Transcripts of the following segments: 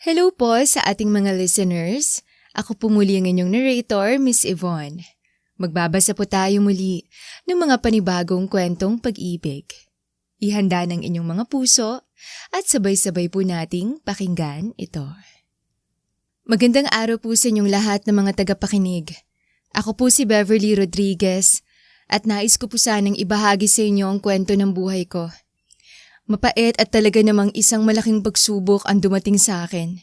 Hello po sa ating mga listeners. Ako po muli ang inyong narrator, Miss Yvonne. Magbabasa po tayo muli ng mga panibagong kwentong pag-ibig. Ihanda ng inyong mga puso at sabay-sabay po nating pakinggan ito. Magandang araw po sa inyong lahat ng mga tagapakinig. Ako po si Beverly Rodriguez at nais ko po sanang ibahagi sa inyo ang kwento ng buhay ko. Mapait at talaga namang isang malaking pagsubok ang dumating sa akin.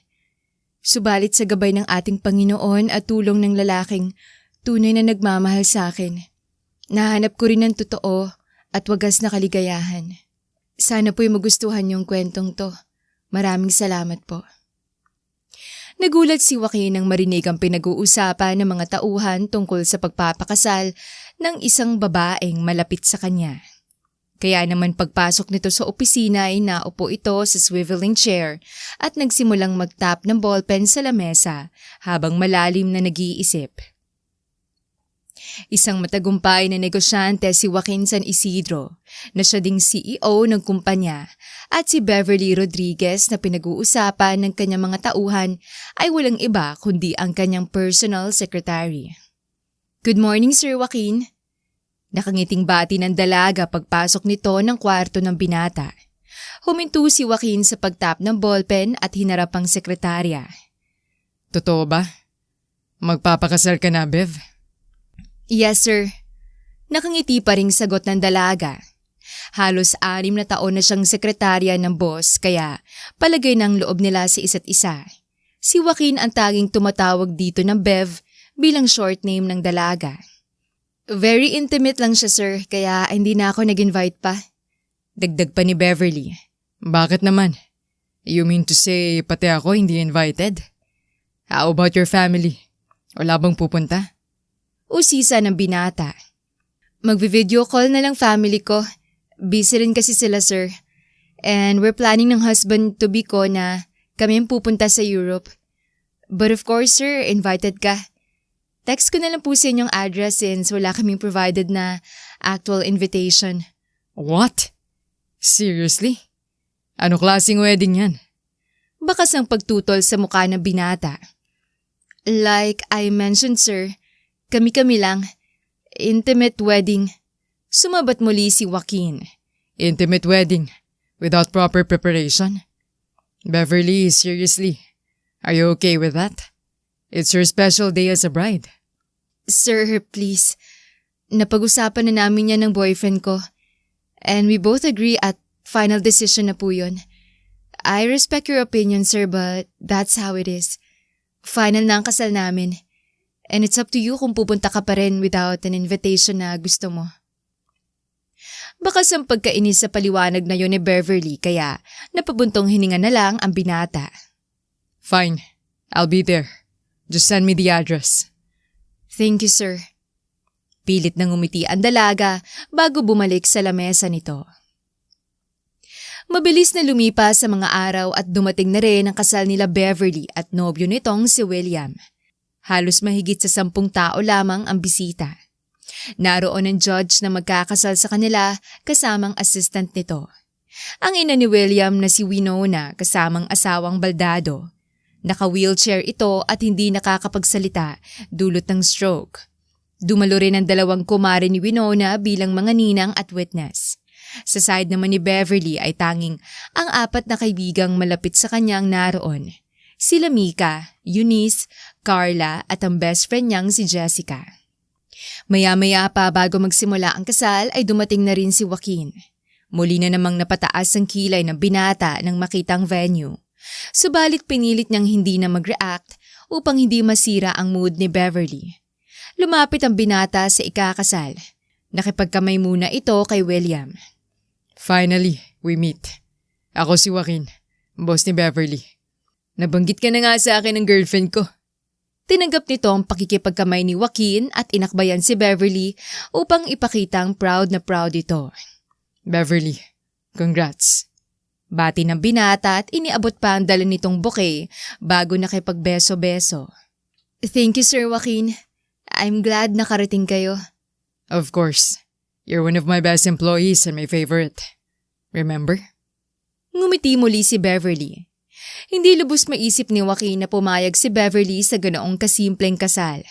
Subalit sa gabay ng ating Panginoon at tulong ng lalaking tunay na nagmamahal sa akin, nahanap ko rin ng totoo at wagas na kaligayahan. Sana po'y magustuhan yung kwentong to. Maraming salamat po. Nagulat si Joaquin nang marinig ang pinag-uusapan ng mga tauhan tungkol sa pagpapakasal ng isang babaeng malapit sa kanya. Kaya naman pagpasok nito sa opisina ay naupo ito sa swiveling chair at nagsimulang magtap ng ballpen sa lamesa habang malalim na nag-iisip. Isang matagumpay na negosyante si Joaquin San Isidro na siya ding CEO ng kumpanya at si Beverly Rodriguez na pinag-uusapan ng kanyang mga tauhan ay walang iba kundi ang kanyang personal secretary. Good morning, Sir Joaquin. Nakangiting bati ng dalaga pagpasok nito ng kwarto ng binata. Huminto si Joaquin sa pagtap ng ballpen at hinarap ang sekretarya. Totoo ba? Magpapakasal ka na, Bev? Yes, sir. Nakangiti pa ring sagot ng dalaga. Halos 6 na taon na siyang sekretarya ng boss kaya palagay ng loob nila sa isa't isa. Si Joaquin ang tanging tumatawag dito ng Bev bilang short name ng dalaga. Very intimate lang siya, sir, kaya hindi na ako nag-invite pa. Dagdag pa ni Beverly. Bakit naman? You mean to say pati ako hindi invited? How about your family? Wala bang pupunta? Usisa ng binata. Magvi-video call na lang family ko. Busy rin kasi sila, sir. And we're planning ng husband-to-be ko na kami ang pupunta sa Europe. But of course, sir, invited ka. Text ko na lang po sa inyong address since wala kaming provided na actual invitation. What? Seriously? Ano klaseng wedding yan? Bakas ang pagtutol sa mukha ng binata. Like I mentioned, sir, kami-kami lang. Intimate wedding. Sumabat muli si Joaquin. Intimate wedding? Without proper preparation? Beverly, seriously, are you okay with that? It's your special day as a bride. Sir, please. Napag-usapan na namin yan ng boyfriend ko. And we both agree at final decision na po yun. I respect your opinion, sir, but that's how it is. Final na ang kasal namin. And it's up to you kung pupunta ka pa rin without an invitation na gusto mo. Bakas ang pagkainis sa paliwanag na yun ni Beverly kaya napabuntong hininga na lang ang binata. Fine, I'll be there. Just send me the address. Thank you, sir. Pilit nang umiti ang dalaga bago bumalik sa lamesa nito. Mabilis na lumipas sa mga araw at dumating na rin ang kasal nila Beverly at nobyo nitong si William. Halos mahigit sa 10 tao lamang ang bisita. Naroon ang judge na magkakasal sa kanila kasamang assistant nito. Ang ina ni William na si Winona kasamang asawang baldado. Naka-wheelchair ito at hindi nakakapagsalita dulot ng stroke. Dumalo rin ang 2 kumare ni Winona bilang mga ninang at witness. Sa side naman ni Beverly ay tanging ang 4 na kaibigang malapit sa kanyang naroon. Sila Mika, Eunice, Carla at ang best friend niyang si Jessica. Maya-maya pa bago magsimula ang kasal ay dumating na rin si Joaquin. Muli na namang napataas ang kilay ng binata nang makitang venue. Subalit pinilit niyang hindi na mag-react upang hindi masira ang mood ni Beverly. Lumapit ang binata sa ikakasal. Nakipagkamay muna ito kay William. Finally, we meet. Ako si Joaquin, boss ni Beverly. Nabanggit ka na nga sa akin ng girlfriend ko. Tinanggap nito ang pakikipagkamay ni Joaquin at inakbayan si Beverly upang ipakitang proud na proud ito. Beverly, congrats. Bati ng binata at iniabot pa ang dala nitong bouquet bago nakipagbeso-beso. Thank you, Sir Joaquin. I'm glad nakarating kayo. Of course. You're one of my best employees and my favorite. Remember? Ngumiti muli si Beverly. Hindi lubos maisip ni Joaquin na pumayag si Beverly sa ganoong kasimpleng kasal.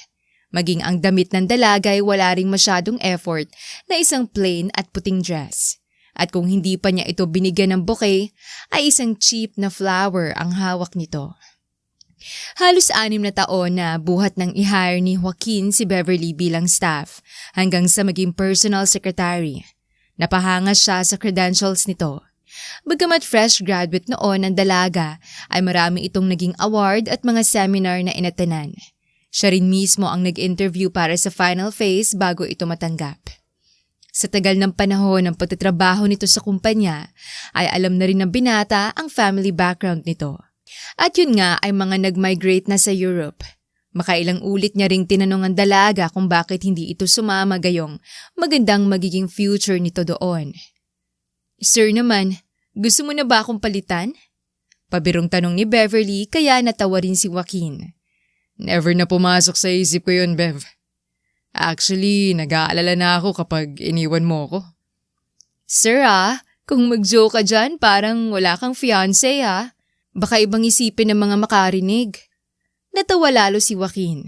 Maging ang damit ng dalaga ay wala ring masyadong effort na isang plain at puting dress. At kung hindi pa niya ito binigyan ng bouquet, ay isang cheap na flower ang hawak nito. Halos 6 na taon na buhat ng i-hire ni Joaquin si Beverly bilang staff hanggang sa maging personal secretary. Napahanga siya sa credentials nito. Bagamat fresh graduate noon ang dalaga, ay marami itong naging award at mga seminar na inatenan. Siya rin mismo ang nag-interview para sa final phase bago ito matanggap. Sa tagal ng panahon ng pagtatrabaho nito sa kumpanya, ay alam na rin ng binata ang family background nito. At yun nga ay mga nag-migrate na sa Europe. Makailang ulit niya ring tinanong ang dalaga kung bakit hindi ito sumama gayong magandang magiging future nito doon. Sir naman, gusto mo na ba akong palitan? Pabirong tanong ni Beverly kaya natawa rin si Joaquin. Never na pumasok sa isip ko yun, Bev. Actually, nag-aalala na ako kapag iniwan mo ko. Sir kung mag-joke ka dyan parang wala kang fiancé Baka ibang isipin ng mga makarinig. Natawa lalo si Joaquin.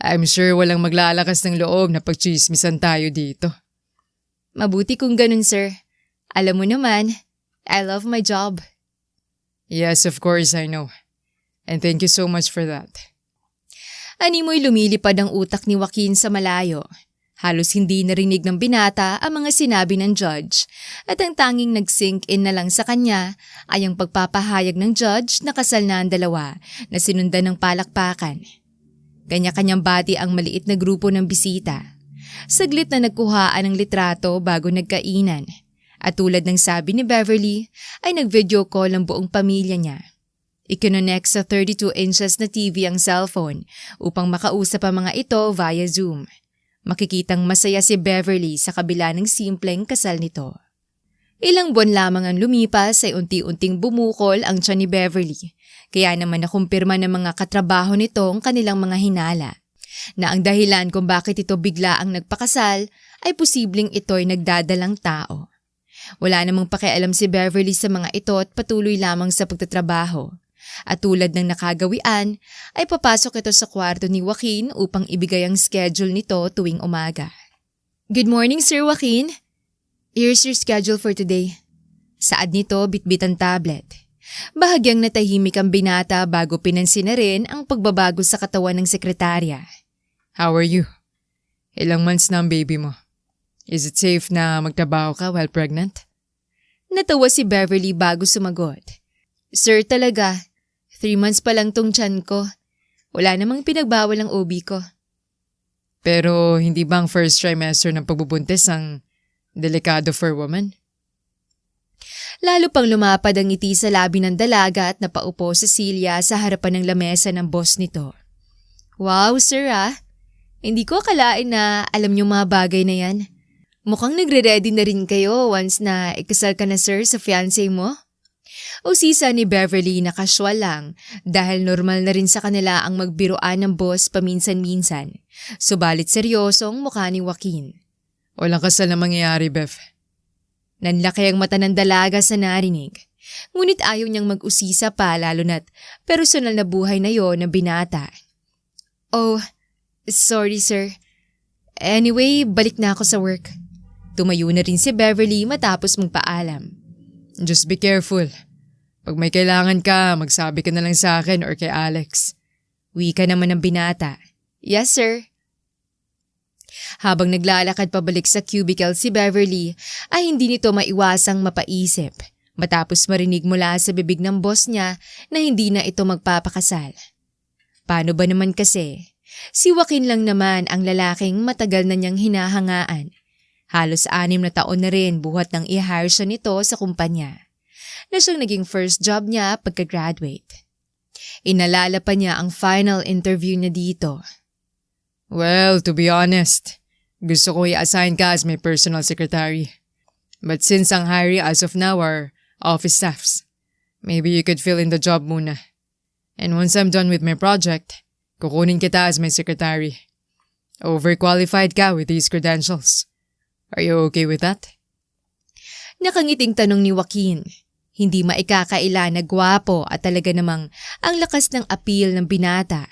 I'm sure walang maglalakas ng loob na pagchismisan tayo dito. Mabuti kung ganun, sir. Alam mo naman, I love my job. Yes, of course, I know. And thank you so much for that. Animoy lumilipad ang utak ni Joaquin sa malayo. Halos hindi narinig ng binata ang mga sinabi ng judge at ang tanging nag-sink in na lang sa kanya ay ang pagpapahayag ng judge na kasal na ang dalawa na sinundan ng palakpakan. Kanya-kanyang bati ang maliit na grupo ng bisita. Saglit na nagkuhaan ng litrato bago nagkainan at tulad ng sabi ni Beverly ay nag-video call ang buong pamilya niya. Ikinonek sa 32 inches na TV ang cellphone upang makausap ang mga ito via Zoom. Makikitang masaya si Beverly sa kabila ng simpleng kasal nito. Ilang buwan lamang ang lumipas ay unti-unting bumukol ang tiyan ni Beverly. Kaya naman nakumpirma ng mga katrabaho nito ang kanilang mga hinala. Na ang dahilan kung bakit ito bigla ang nagpakasal ay posibleng ito'y nagdadalang tao. Wala namang pakialam si Beverly sa mga ito at patuloy lamang sa pagtatrabaho. At tulad ng nakagawian, ay papasok ito sa kwarto ni Joaquin upang ibigay ang schedule nito tuwing umaga. Good morning, Sir Joaquin. Here's your schedule for today. Saad nito bitbit ang tablet. Bahagyang natahimik ang binata bago pinansin na rin ang pagbabago sa katawan ng sekretarya. How are you? Ilang months na ang baby mo? Is it safe na magtrabaho ka while pregnant? Natawa si Beverly bago sumagot. Sir, talaga. 3 months pa lang tong tiyan ko. Wala namang pinagbawal ang OB ko. Pero hindi ba ang first trimester ng pagbubuntis ang delikado for woman? Lalo pang lumapad ang ngiti sa labi ng dalaga at napaupo si Celia sa harapan ng lamesa ng boss nito. Wow, sir Hindi ko akalain na alam niyo mga bagay na yan. Mukhang nagre-ready na rin kayo once na ikasal ka na, sir, sa fiancé mo. Usisa ni Beverly na casual lang dahil normal na rin sa kanila ang magbiroan ng boss paminsan-minsan. Subalit seryosong mukha ni Joaquin. Walang kasal na mangyayari, Bev. Nanlaki ang mata ng dalaga sa narinig. Ngunit ayaw niyang mag-usisa pa lalo na't personal na buhay na yon ng binata. Oh, sorry sir. Anyway, balik na ako sa work. Tumayo na rin si Beverly matapos magpaalam. Just be careful. Pag may kailangan ka, magsabi ka na lang sa akin or kay Alex. Wika naman ng binata. Yes, sir. Habang naglalakad pabalik sa cubicle si Beverly, ay hindi nito maiwasang mapaisip matapos marinig mula sa bibig ng boss niya na hindi na ito magpapakasal. Paano ba naman kasi? Si Joaquin lang naman ang lalaking matagal na niyang hinahangaan. Halos 6 na taon na rin buhat nang i-hire siya nito sa kumpanya. Na siyang naging first job niya pagka-graduate. Inalala pa niya ang final interview niya dito. Well, to be honest, gusto ko i-assign ka as my personal secretary. But since ang hiring as of now are office staffs, maybe you could fill in the job muna. And once I'm done with my project, kukunin kita as my secretary. Overqualified ka with these credentials. Are you okay with that? Nakangiting tanong ni Joaquin. Hindi maikakaila na gwapo at talaga namang ang lakas ng appeal ng binata.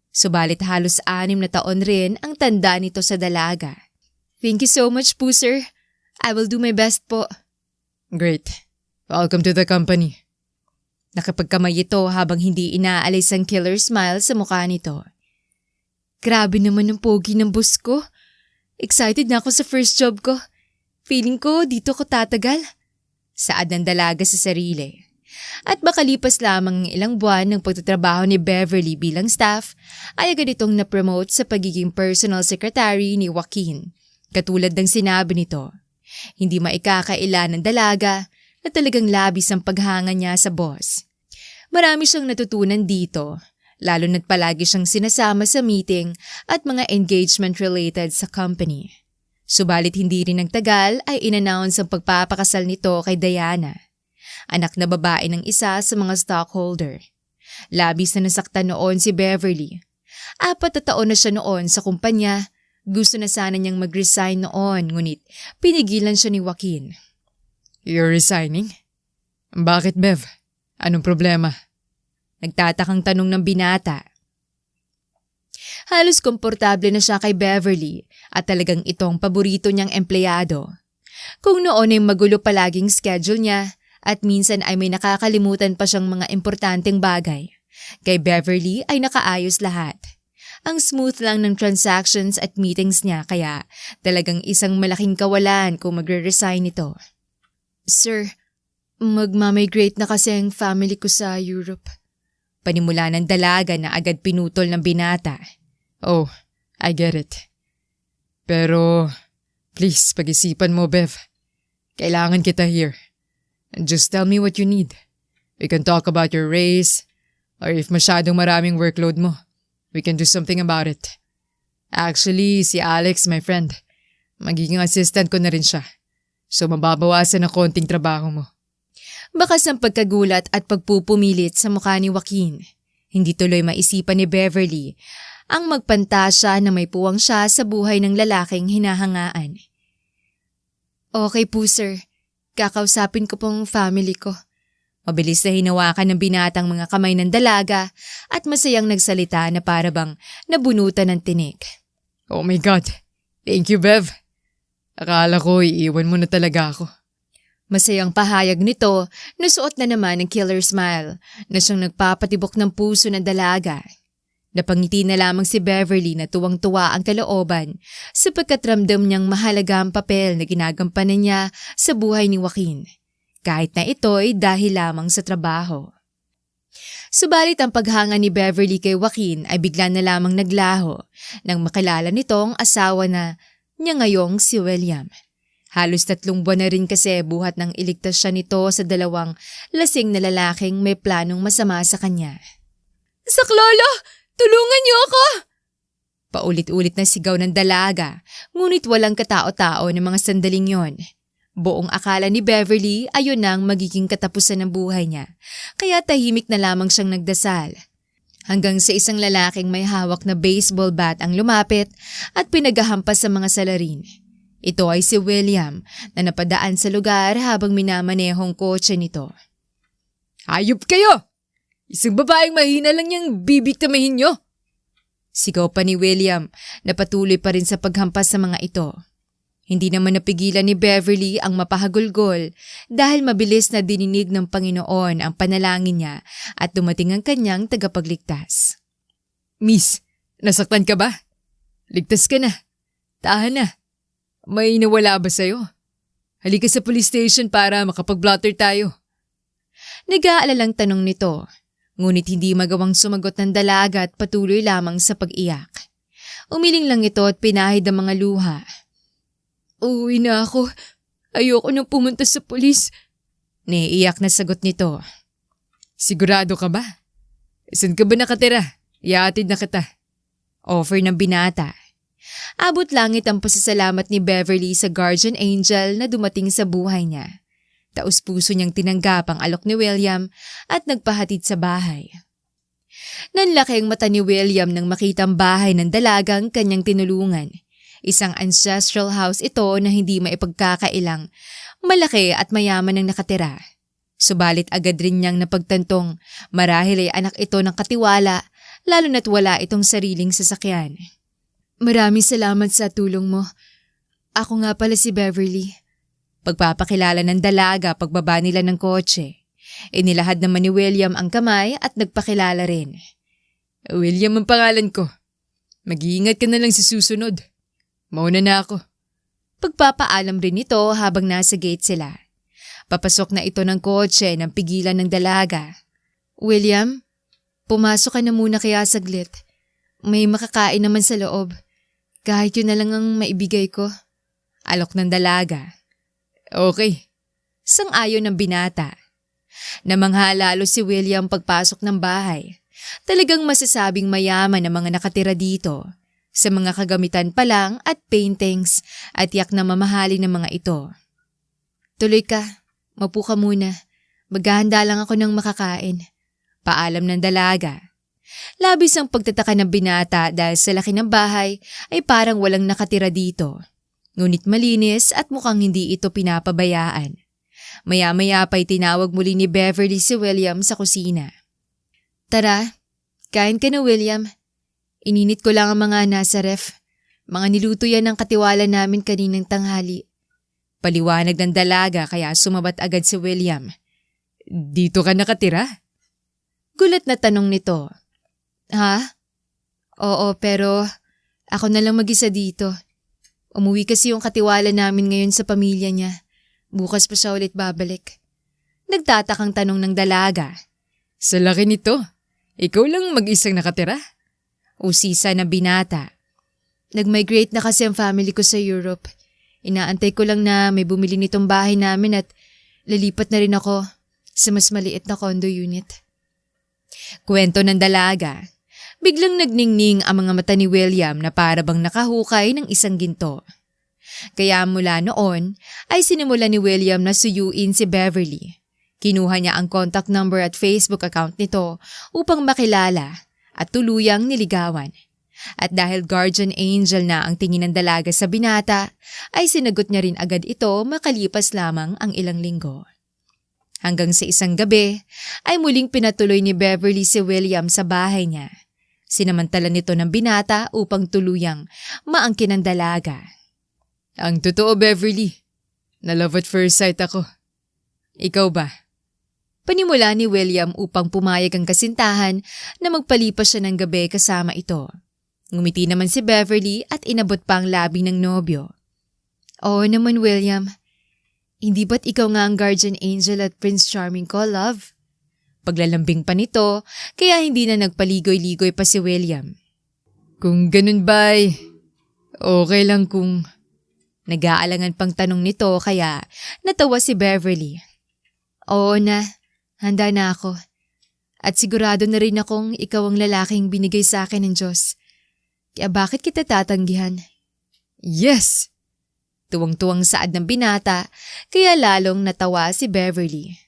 Subalit halos 6 na taon rin ang tanda nito sa dalaga. Thank you so much po, sir. I will do my best po. Great. Welcome to the company. Nakapagkamay ito habang hindi inaalis ang killer smile sa mukha nito. Grabe naman ang pogi ng boss ko. Excited na ako sa first job ko. Feeling ko dito ko tatagal. Saad ng dalaga sa sarili. At makalipas lamang ng ilang buwan ng pagtatrabaho ni Beverly bilang staff, ay agad itong na-promote sa pagiging personal secretary ni Joaquin. Katulad ng sinabi nito, hindi maikakaila ng dalaga na talagang labis ang paghanga niya sa boss. Marami siyang natutunan dito, lalo na't palagi siyang sinasama sa meeting at mga engagement related sa company. Subalit hindi rin nagtagal ay in-announce ang pagpapakasal nito kay Diana, anak na babae ng isa sa mga stockholder. Labis na nasaktan noon si Beverly. 4 na taon na siya noon sa kumpanya. Gusto na sana niyang mag-resign noon, ngunit pinigilan siya ni Joaquin. You're resigning? Bakit, Bev? Anong problema? Nagtatakang tanong ng binata. Halos komportable na siya kay Beverly at talagang itong paborito niyang empleyado. Kung noon ay magulo palaging schedule niya at minsan ay may nakakalimutan pa siyang mga importanteng bagay, kay Beverly ay nakaayos lahat. Ang smooth lang ng transactions at meetings niya kaya talagang isang malaking kawalan kung magre-resign ito. Sir, magmamigrate na kasi ang family ko sa Europe. Panimula ng dalaga na agad pinutol ng binata. Oh, I get it. Pero, please, pag-isipan mo, Bev. Kailangan kita here. Just tell me what you need. We can talk about your raise, or if masyadong maraming workload mo, we can do something about it. Actually, si Alex, my friend, magiging assistant ko na rin siya. So mababawasan na konting trabaho mo. Bakas ang pagkagulat at pagpupumilit sa mukha ni Joaquin. Hindi tuloy maisipan ni Beverly ang magpantasya na may puwang siya sa buhay ng lalaking hinahangaan. Okay po, sir. Kakausapin ko pong family ko. Mabilis na hinawakan ng binatang mga kamay ng dalaga at masayang nagsalita na parabang nabunutan ng tinik. Oh my God! Thank you, Bev! Akala ko iiwan mo na talaga ako. Masayang pahayag nito, nasuot na naman ng killer smile na siyang nagpapatibok ng puso ng dalaga. Napangiti na lamang si Beverly na tuwang-tuwa ang kalooban sapagkat ramdam niyang mahalaga ang papel na ginagampanan niya sa buhay ni Joaquin, kahit na ito'y dahil lamang sa trabaho. Subalit ang paghanga ni Beverly kay Joaquin ay bigla na lamang naglaho nang makilala nitong asawa na niya ngayong si William. Halos 3 buwan na rin kasi buhat nang iligtas siya nito sa 2 lasing na lalaking may planong masama sa kanya. Saklolo! Tulungan niyo ako! Paulit-ulit na sigaw ng dalaga, ngunit walang katao-tao ng mga sandaling yon. Buong akala ni Beverly ayon nang magiging katapusan ng buhay niya, kaya tahimik na lamang siyang nagdasal. Hanggang sa isang lalaking may hawak na baseball bat ang lumapit at pinagahampas sa mga salarin. Ito ay si William na napadaan sa lugar habang minamanehong kotse nito. Hayop kayo! Isang babaeng mahina lang niyang bibiktimahin niyo! Sigaw pa ni William na patuloy pa rin sa paghampas sa mga ito. Hindi naman napigilan ni Beverly ang mapahagulgol dahil mabilis na dininig ng Panginoon ang panalangin niya at dumating ang kanyang tagapagligtas. Miss, nasaktan ka ba? Ligtas ka na. Tahan na. May nawala ba sa'yo? Halika sa police station para makapag-blotter tayo. Nag-aalalang tanong nito, ngunit hindi magawang sumagot ng dalaga at patuloy lamang sa pag-iyak. Umiling lang ito at pinahid ang mga luha. Uwi na ako. Ayoko nang pumunta sa pulis. Naiiyak na sagot nito. Sigurado ka ba? Saan ka ba nakatira? Iatid na kita. Offer ng binata. Abot langit ang pasasalamat ni Beverly sa guardian angel na dumating sa buhay niya. Taos-puso niyang tinanggap ang alok ni William at nagpahatid sa bahay. Nanlaki ang mata ni William nang makita ang bahay ng dalagang kanyang tinulungan. Isang ancestral house ito na hindi maipagkakailang, malaki at mayaman ang nakatira. Subalit agad rin niyang napagtantong marahil ay anak ito ng katiwala, lalo na't wala itong sariling sasakyan. Maraming salamat sa tulong mo. Ako nga pala si Beverly. Pagpapakilala ng dalaga pagbaba nila ng kotse. Inilahad naman ni William ang kamay at nagpakilala rin. William ang pangalan ko. Mag-iingat ka na lang sa susunod. Mauna na ako. Pagpapaalam rin ito habang nasa gate sila. Papasok na ito ng kotse nang pigilan ng dalaga. William, pumasok ka na muna kaya saglit. May makakain naman sa loob. Kahit yun na lang ang maibigay ko. Alok ng dalaga. Okay. Sang-ayon ng binata. Namangha lalo si William pagpasok ng bahay. Talagang masasabing mayaman ang mga nakatira dito. Sa mga kagamitan pa lang at paintings at yak na mamahalin ng mga ito. Tuloy ka. Mapu ka muna. Maghahanda lang ako ng makakain. Paalam ng dalaga. Labis ang pagtataka ng binata dahil sa laki ng bahay ay parang walang nakatira dito. Ngunit malinis at mukhang hindi ito pinapabayaan. Maya-maya pa'y tinawag muli ni Beverly si William sa kusina. Tara, kain ka na William. Ininit ko lang ang mga nasa ref. Mga niluto yan ng katiwala namin kaninang tanghali. Paliwanag ng dalaga kaya sumabat agad si William. Dito ka nakatira? Gulat na tanong nito. Ha? Oo, pero ako na lang mag-isa dito. Umuwi kasi yung katiwala namin ngayon sa pamilya niya. Bukas pa siya ulit babalik. Nagtatakang tanong ng dalaga. Sa laki nito, ikaw lang mag-isang nakatira? Usisa na binata. Nag-migrate na kasi ang family ko sa Europe. Inaantay ko lang na may bumili nitong bahay namin at lilipat na rin ako sa mas maliit na condo unit. Kwento ng dalaga. Biglang nagningning ang mga mata ni William na para bang nakahukay ng isang ginto. Kaya mula noon ay sinimula ni William na suyuin si Beverly. Kinuha niya ang contact number at Facebook account nito upang makilala at tuluyang niligawan. At dahil guardian angel na ang tingin ng dalaga sa binata, ay sinagot niya rin agad ito makalipas lamang ang ilang linggo. Hanggang sa isang gabi, ay muling pinatuloy ni Beverly si William sa bahay niya. Sinamantala nito ng binata upang tuluyang maangkin ang dalaga. Ang totoo Beverly, na love at first sight ako. Ikaw ba? Panimula ni William upang pumayag ang kasintahan na magpalipas siya ng gabi kasama ito. Ngumiti naman si Beverly at inabot pa ang labi ng nobyo. Oo naman William, hindi ba't ikaw nga ang guardian angel at Prince Charming ko, love? Paglalambing pa nito, kaya hindi na nagpaligoy-ligoy pa si William. Kung ganun ba'y, okay lang kung... Nag-aalangan pang tanong nito kaya natawa si Beverly. Oo na, handa na ako. At sigurado na rin akong ikaw ang lalaking binigay sa akin ng Diyos. Kaya bakit kita tatanggihan? Yes! Tuwang-tuwang saad ng binata, kaya lalong natawa si Beverly.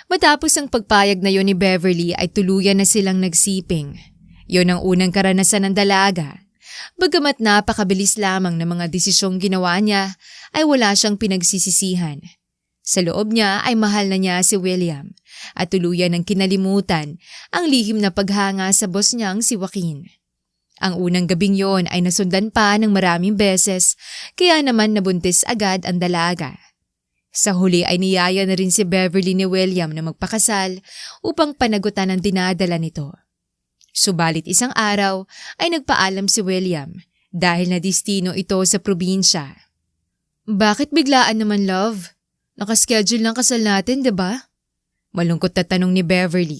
Matapos ang pagpayag na yon ni Beverly ay tuluyan na silang nagsiping. Yon ang unang karanasan ng dalaga. Bagamat napakabilis lamang ng mga desisyong ginawa niya, ay wala siyang pinagsisisihan. Sa loob niya ay mahal na niya si William at tuluyan ng kinalimutan ang lihim na paghanga sa boss niyang si Joaquin. Ang unang gabing yon ay nasundan pa ng maraming beses, kaya naman nabuntis agad ang dalaga. Sa huli ay niyaya na rin si Beverly ni William na magpakasal upang panagutan ang dinadala nito. Subalit isang araw ay nagpaalam si William dahil na destino ito sa probinsya. Bakit biglaan naman, love? Nakaschedule ng kasal natin, diba? Malungkot na tanong ni Beverly.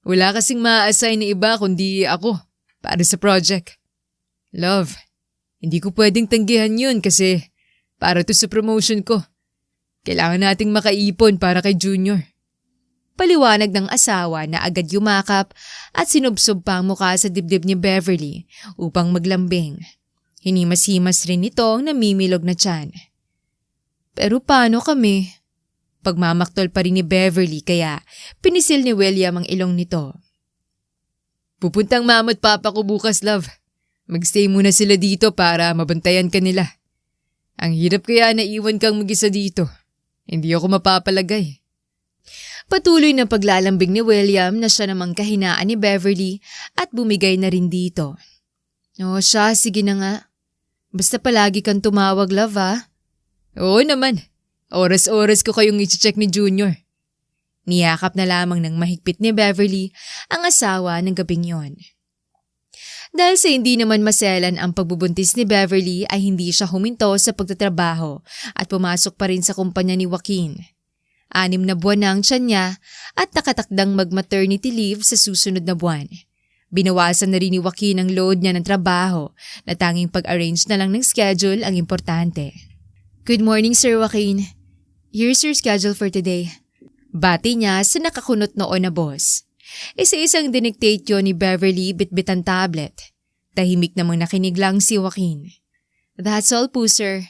Wala kasing ma-assign na iba kundi ako. Para sa project. Love, hindi ko pwedeng tanggihan yun kasi para to sa promotion ko. Kailangan nating makaipon para kay Junior. Paliwanag ng asawa na agad yumakap at sinubsob pa ang mukha sa dibdib ni Beverly upang maglambing. Hinimas-himas rin ito ang namimilog na tiyan. Pero paano kami? Pagmamaktol pa rin ni Beverly kaya pinisil ni William ang ilong nito. Pupuntang mama at papa ko bukas, love. Magstay muna sila dito para mabantayan ka nila. Ang hirap kaya na iwan kang mag-isa dito. Hindi ako mapapalagay. Patuloy na paglalambing ni William na siya namang kahinaan ni Beverly at bumigay na rin dito. O siya, sige na nga. Basta palagi kang tumawag, love ha? Oo naman. Oras-oras ko kayong i-check ni Junior. Niyakap na lamang ng mahigpit ni Beverly ang asawa ng gabing yon. Dahil sa hindi naman maselan ang pagbubuntis ni Beverly ay hindi siya huminto sa pagtatrabaho at pumasok pa rin sa kumpanya ni Joaquin. 6 na buwan na ang tiyan niya at nakatakdang mag-maternity leave sa susunod na buwan. Binawasan na rin ni Joaquin ang load niya ng trabaho na tanging pag-arrange na lang ng schedule ang importante. Good morning, Sir Joaquin. Here's your schedule for today. Bati niya sa nakakunot noon na boss. Isa-isang dinictate yun ni Beverly bitbit ang tablet. Tahimik namang nakinig lang si Joaquin. That's all po, sir.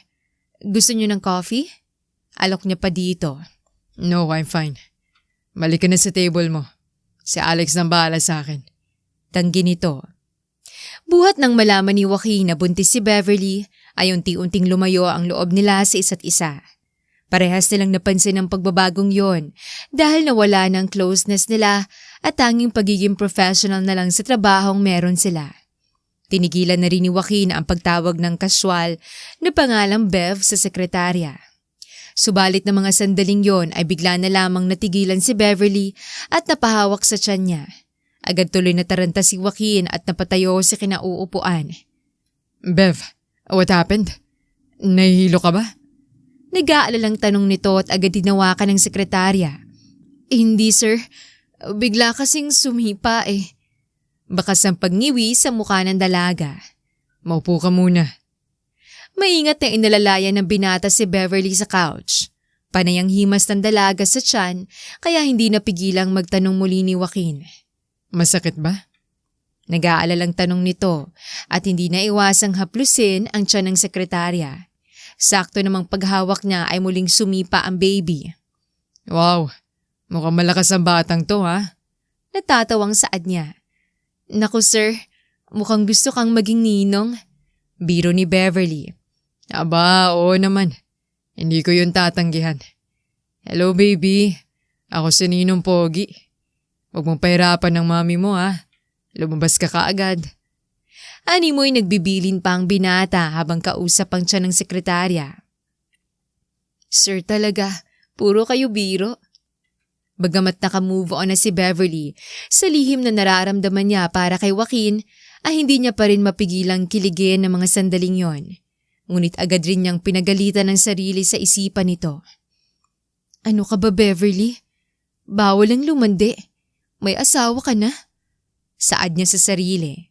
Gusto niyo ng coffee? Alok niya pa dito. No, I'm fine. Balik ka na sa table mo. Si Alex nang bahala sa akin. Tanggi nito. Buhat nang malaman ni Joaquin na buntis si Beverly ay unti-unting lumayo ang loob nila sa isa't isa. Parehas nilang napansin ang pagbabagong yon dahil nawala ng closeness nila at tanging pagiging professional na lang sa trabahong meron sila. Tinigilan na rin ni Joaquin ang pagtawag ng casual na pangalang Bev sa sekretarya. Subalit na mga sandaling yon ay bigla na lamang natigilan si Beverly at napahawak sa tiyan niya. Agad tuloy na taranta si Joaquin at napatayo sa kinauupuan. Bev, what happened? Nahihilo ka ba? Nag-aalalang tanong nito at agad dinawakan ng sekretarya. Hindi sir, bigla kasing sumipa eh. Bakas ang pagngiwi sa mukha ng dalaga. Maupo ka muna. Maingat na inalalayan ng binata si Beverly sa couch. Panay ang himas ng dalaga sa tiyan kaya hindi napigilang magtanong muli ni Joaquin. Masakit ba? Nag-aalalang tanong nito at hindi na iwasang haplusin ang tiyan ng sekretarya. Sakto namang paghawak niya ay muling sumipa ang baby. Wow, mukhang malakas ang batang to ha? Natatawang saad niya. Naku sir, mukhang gusto kang maging ninong. Biro ni Beverly. Aba, oo naman. Hindi ko yun tatanggihan. Hello baby, ako si Ninong Pogi. Huwag mong pahirapan ng mami mo ha. Lumabas ka kaagad. Animoy nagbibilin pa ang binata habang kausap ang tiyan ng sekretarya. Sir talaga, puro kayo biro. Bagamat naka-move on na si Beverly, sa lihim na nararamdaman niya para kay Joaquin ay hindi niya pa rin mapigilang kiligin ng mga sandaling yon. Ngunit agad rin niyang pinagalitan ng sarili sa isipan nito. Ano ka ba Beverly? Bawal ang lumandi. May asawa ka na? Saad niya sa sarili.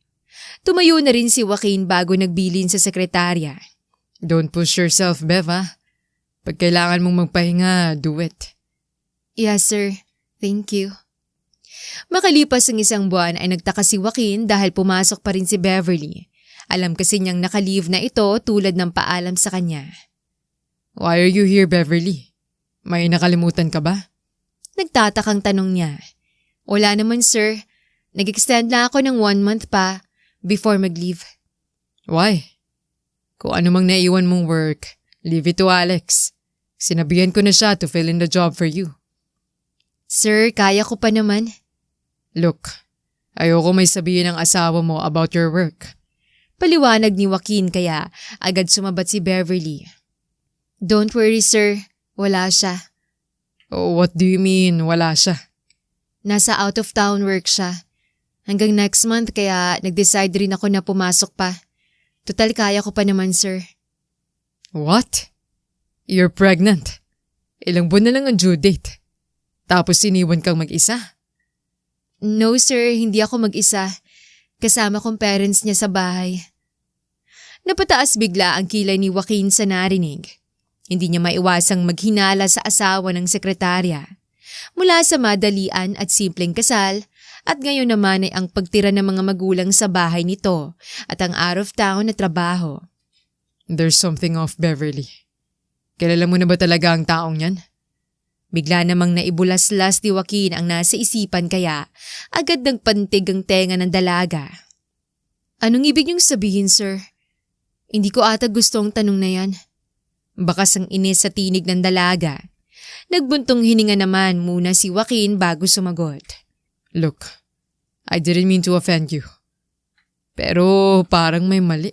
Tumayo na rin si Joaquin bago nagbilin sa sekretarya. Don't push yourself, Bev ha. Pag kailangan mong magpahinga, do it. Yes sir, thank you. Makalipas ang 1 buwan ay nagtaka si Joaquin dahil pumasok pa rin si Beverly. Alam kasi niyang naka-leave na ito tulad ng paalam sa kanya. Why are you here, Beverly? May nakalimutan ka ba? Nagtatakang tanong niya. Wala naman sir, nag-extend na ako ng 1 month pa before mag-leave. Why? Kung ano mang naiwan mong work, leave it to Alex. Sinabihan ko na siya to fill in the job for you. Sir, kaya ko pa naman. Look, ayoko may sabihin ng asawa mo about your work. Paliwanag ni Joaquin kaya agad sumabat si Beverly. Don't worry sir, wala siya. Oh, what do you mean, wala siya? Nasa out of town work siya. Hanggang next month kaya nag-decide rin ako na pumasok pa. Total kaya ko pa naman sir. What? You're pregnant? Ilang buwan na lang ang due date. Tapos iniwan kang mag-isa? No sir, hindi ako mag-isa. Kasama kong parents niya sa bahay. Napataas bigla ang kilay ni Joaquin sa narinig. Hindi niya maiwasang maghinala sa asawa ng sekretarya. Mula sa madalian at simpleng kasal, at ngayon naman ay ang pagtira ng mga magulang sa bahay nito at ang out of town na trabaho. There's something off, Beverly. Kilala mo na ba talaga ang taong yan? Bigla namang naibulaslas ni Joaquin ang nasa isipan kaya agad nagpantig ang tenga ng dalaga. Anong ibig niyong sabihin, sir? Hindi ko ata gusto ang tanong na yan. Bakas ang inis sa tinig ng dalaga. Nagbuntong hininga naman muna si Joaquin bago sumagot. Look, I didn't mean to offend you. Pero parang may mali.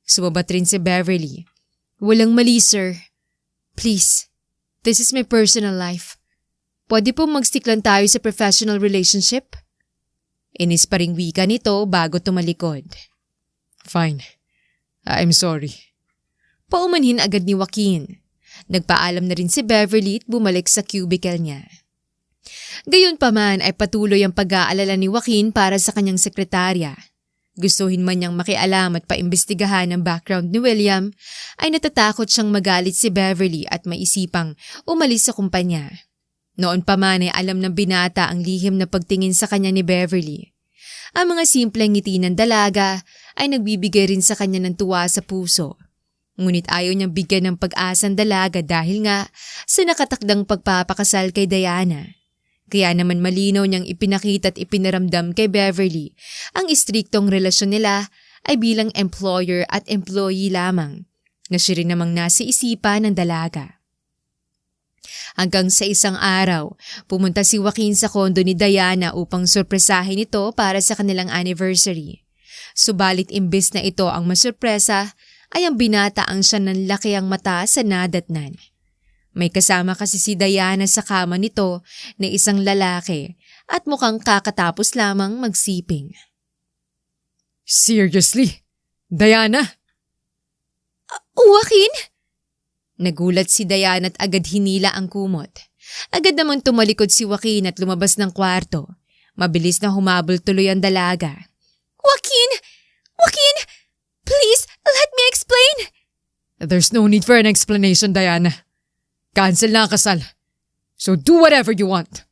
Sumabat rin si Beverly. Walang mali, sir. Please, this is my personal life. Pwede po mag-stick lang tayo sa professional relationship? Inis pa ring wika nito bago tumalikod. Fine. I'm sorry. Paumanhin agad ni Joaquin. Nagpaalam na rin si Beverly at bumalik sa cubicle niya. Gayunpaman ay patuloy ang pag-aalala ni Joaquin para sa kanyang sekretarya. Gustuhin man niyang makialam at paimbestigahan ang background ni William, ay natatakot siyang magalit si Beverly at maisipang umalis sa kumpanya. Noon pa man ay alam ng binata ang lihim na pagtingin sa kanya ni Beverly. Ang mga simpleng ngiti ng dalaga ay nagbibigay rin sa kanya ng tuwa sa puso. Ngunit ayaw niyang bigyan ng pag-asa ang dalaga dahil nga sa nakatakdang pagpapakasal kay Diana. Kaya naman malinaw niyang ipinakita at ipinaramdam kay Beverly ang istriktong relasyon nila ay bilang employer at employee lamang, na siya rin namang nasa isipan ng dalaga. Hanggang sa isang araw, pumunta si Joaquin sa kondo ni Diana upang sorpresahin ito para sa kanilang anniversary. Subalit imbes na ito ang masurpresa, ay ang binata ang siya ng laki ang mata sa nadatnan. May kasama kasi si Diana sa kama nito na isang lalaki at mukhang kakatapos lamang magsiping. Seriously? Diana? Joaquin? Nagulat si Diana at agad hinila ang kumot. Agad namang tumalikod si Joaquin at lumabas ng kwarto. Mabilis na humabol tuloy ang dalaga. Joaquin! Joaquin! Please, let me explain! There's no need for an explanation, Diana. Cancel na ang kasal. So do whatever you want.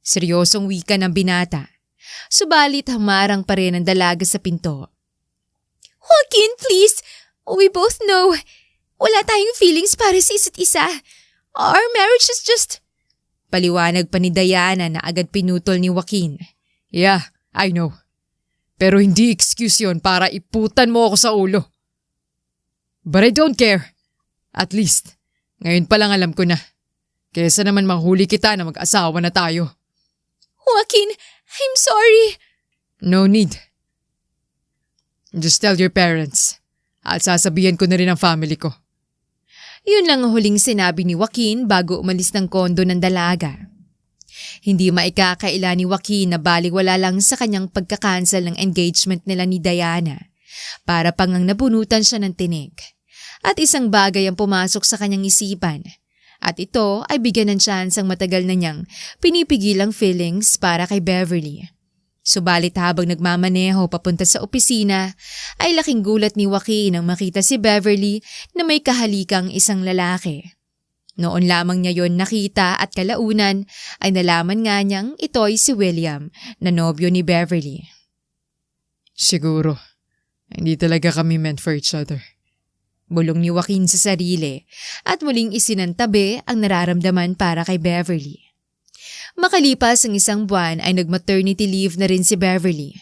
Seryosong wika ng binata. Subalit hamarang pa rin ang dalaga sa pinto. Joaquin, please! We both know. Wala tayong feelings para sa isa't isa. Our marriage is just... Paliwanag pa ni Diana na agad pinutol ni Joaquin. Yeah, I know. Pero hindi excuse yon para iputan mo ako sa ulo. But I don't care. At least, ngayon pa lang alam ko na. Kesa naman mahuli kita na mag-asawa na tayo. Joaquin, I'm sorry. No need. Just tell your parents. At sasabihan ko na rin ang family ko. Yun lang ang huling sinabi ni Joaquin bago umalis ng kondo ng dalaga. Hindi maikakaila ni Joaquin na baliwala lang sa kanyang pagkakancel ng engagement nila ni Diana para pangang nabunutan siya ng tinig. At isang bagay ang pumasok sa kanyang isipan. At ito ay bigyan ng tsansang matagal na niyang pinipigilang feelings para kay Beverly. Subalit habang nagmamaneho papunta sa opisina, ay laking gulat ni Joaquin nang makita si Beverly na may kahalikang isang lalaki. Noon lamang niya yon nakita at kalaunan ay nalaman nga niyang ito'y si William na nobyo ni Beverly. Siguro, hindi talaga kami meant for each other. Bulong ni Joaquin sa sarili at muling isinantabi ang nararamdaman para kay Beverly. Makalipas ang isang buwan ay nag-maternity leave na rin si Beverly.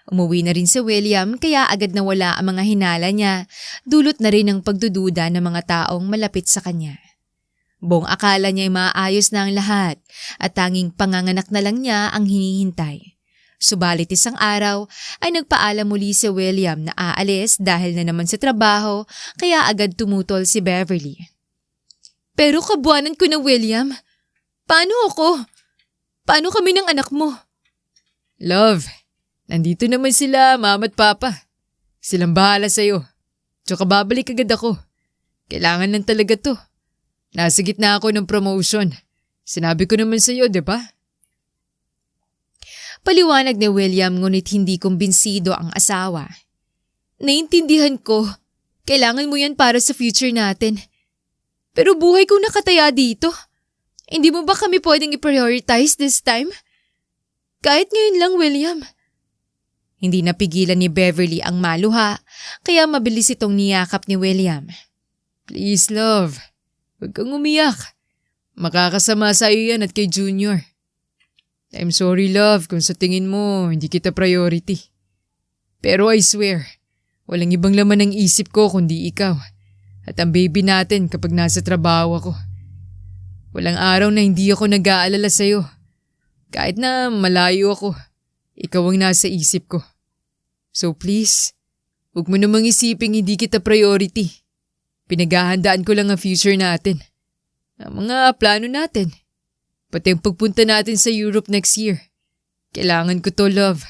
Umuwi na rin si William kaya agad nawala ang mga hinala niya, dulot na rin ang pagdududa ng mga taong malapit sa kanya. Buong akala niya ay maayos na ang lahat at tanging panganganak na lang niya ang hinihintay. Subalit isang araw ay nagpaalam muli si William na aalis dahil na naman sa trabaho kaya agad tumutol si Beverly. Pero kabuanan ko na William. Paano ako? Paano kami ng anak mo? Love, nandito naman sila, mama at papa. Silang bahala sa'yo. Tsaka babalik agad ako. Kailangan lang talaga to. Nasa gitna ako ng promotion. Sinabi ko naman sa'yo, di ba? Paliwanag ni William ngunit hindi kumbinsido ang asawa. Naintindihan ko. Kailangan mo yan para sa future natin. Pero buhay kong nakataya dito. Hindi mo ba kami pwedeng i-prioritize this time? Kahit ngayon lang, William. Hindi napigilan ni Beverly ang maluha, kaya mabilis itong niyakap ni William. Please, love. Huwag kang umiyak. Makakasama sa iyo yan at kay Junior. I'm sorry, love, kung sa tingin mo hindi kita priority. Pero I swear, walang ibang laman ng isip ko kundi ikaw at ang baby natin kapag nasa trabaho ako. Walang araw na hindi ako nag-aalala sa'yo. Kahit na malayo ako, ikaw ang nasa isip ko. So please, huwag mo namang isiping hindi kita priority. Pinaghahandaan ko lang ang future natin. Ang mga plano natin. Pati ang pagpunta natin sa Europe next year. Kailangan ko to, love.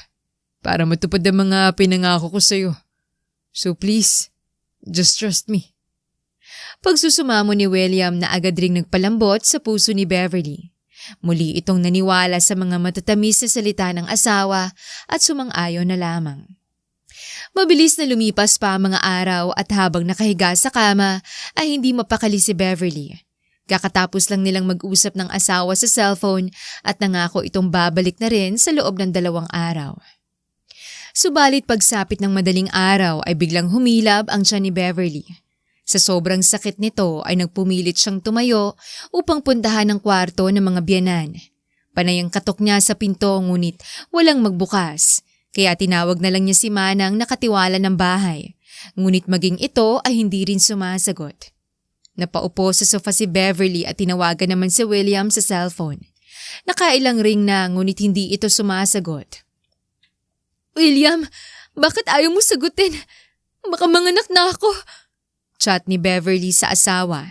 Para matupad ang mga pinangako ko sa'yo. So please, just trust me. Pagsusumamo ni William na agad ring nagpalambot sa puso ni Beverly. Muli itong naniwala sa mga matatamis na salita ng asawa at sumang-ayon na lamang. Mabilis na lumipas pa ang mga araw at habang nakahiga sa kama ay hindi mapakali si Beverly. Kakatapos lang nilang mag-usap ng asawa sa cellphone at nangako itong babalik na rin sa loob ng 2 araw. Subalit pagsapit ng madaling araw ay biglang humilab ang tiyan ni Beverly. Sa sobrang sakit nito ay nagpumilit siyang tumayo upang puntahan ang kwarto ng mga biyanan. Panay ang katok niya sa pinto ngunit walang magbukas, kaya tinawag na lang niya si Manang nakatiwala ng bahay. Ngunit maging ito ay hindi rin sumasagot. Napaupo sa sofa si Beverly at tinawagan naman si William sa cellphone. Nakailang ring na ngunit hindi ito sumasagot. "William, bakit ayaw mo sagutin? Baka manganak na ako." Chat ni Beverly sa asawa.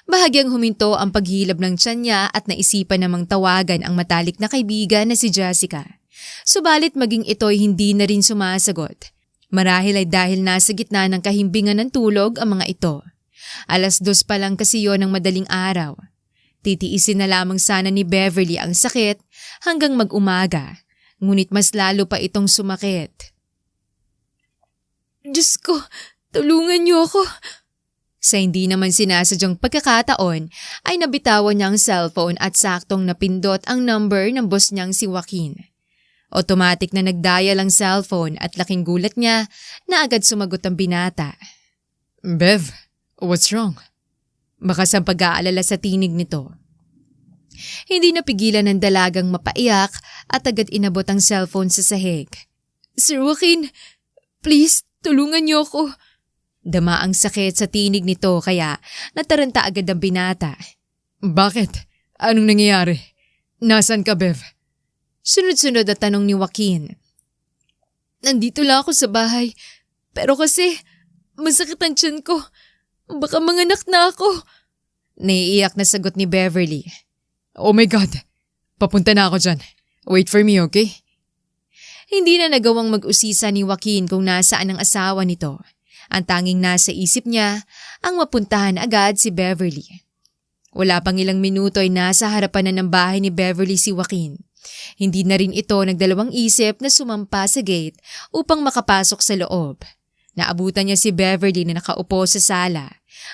Bahagyang huminto ang paghilab ng tiyan niya at naisipan namang tawagan ang matalik na kaibigan na si Jessica. Subalit maging ito'y hindi na rin sumasagot. Marahil ay dahil nasa gitna ng kahimbingan ng tulog ang mga ito. 2:00 pa lang kasi yon ng madaling araw. Titiisin na lamang sana ni Beverly ang sakit hanggang mag-umaga, ngunit mas lalo pa itong sumakit. "Diyos ko, tulungan niyo ako." Sa hindi naman sinasadyang pagkakataon ay nabitawan niya ang cellphone at saktong napindot ang number ng boss niyang si Joaquin. Automatic na nagdial ang cellphone at laking gulat niya na agad sumagot ang binata. "Bev, what's wrong?" Bakas ang pag-aalala sa tinig nito. Hindi napigilan ng dalagang mapaiyak at agad inabot ang cellphone sa sahig. "Sir Joaquin, please, tulungan niyo ako." Dama ang sakit sa tinig nito kaya nataranta agad ang binata. "Bakit? Anong nangyayari? Nasaan ka, Bev?" Sunod-sunod at tanong ni Joaquin. "Nandito lang ako sa bahay. Pero kasi masakit ang tiyan ko. Baka manganak na ako." Naiiyak na sagot ni Beverly. "Oh my God! Papunta na ako dyan. Wait for me, okay?" Hindi na nagawang mag-usisa ni Joaquin kung nasaan ang asawa nito. Ang tanging nasa isip niya ang mapuntahan agad si Beverly. Wala pang ilang minuto ay nasa harapan na ng bahay ni Beverly si Joaquin. Hindi na rin ito nagdalawang isip na sumampa sa gate upang makapasok sa loob. Naabutan niya si Beverly na nakaupo sa sala.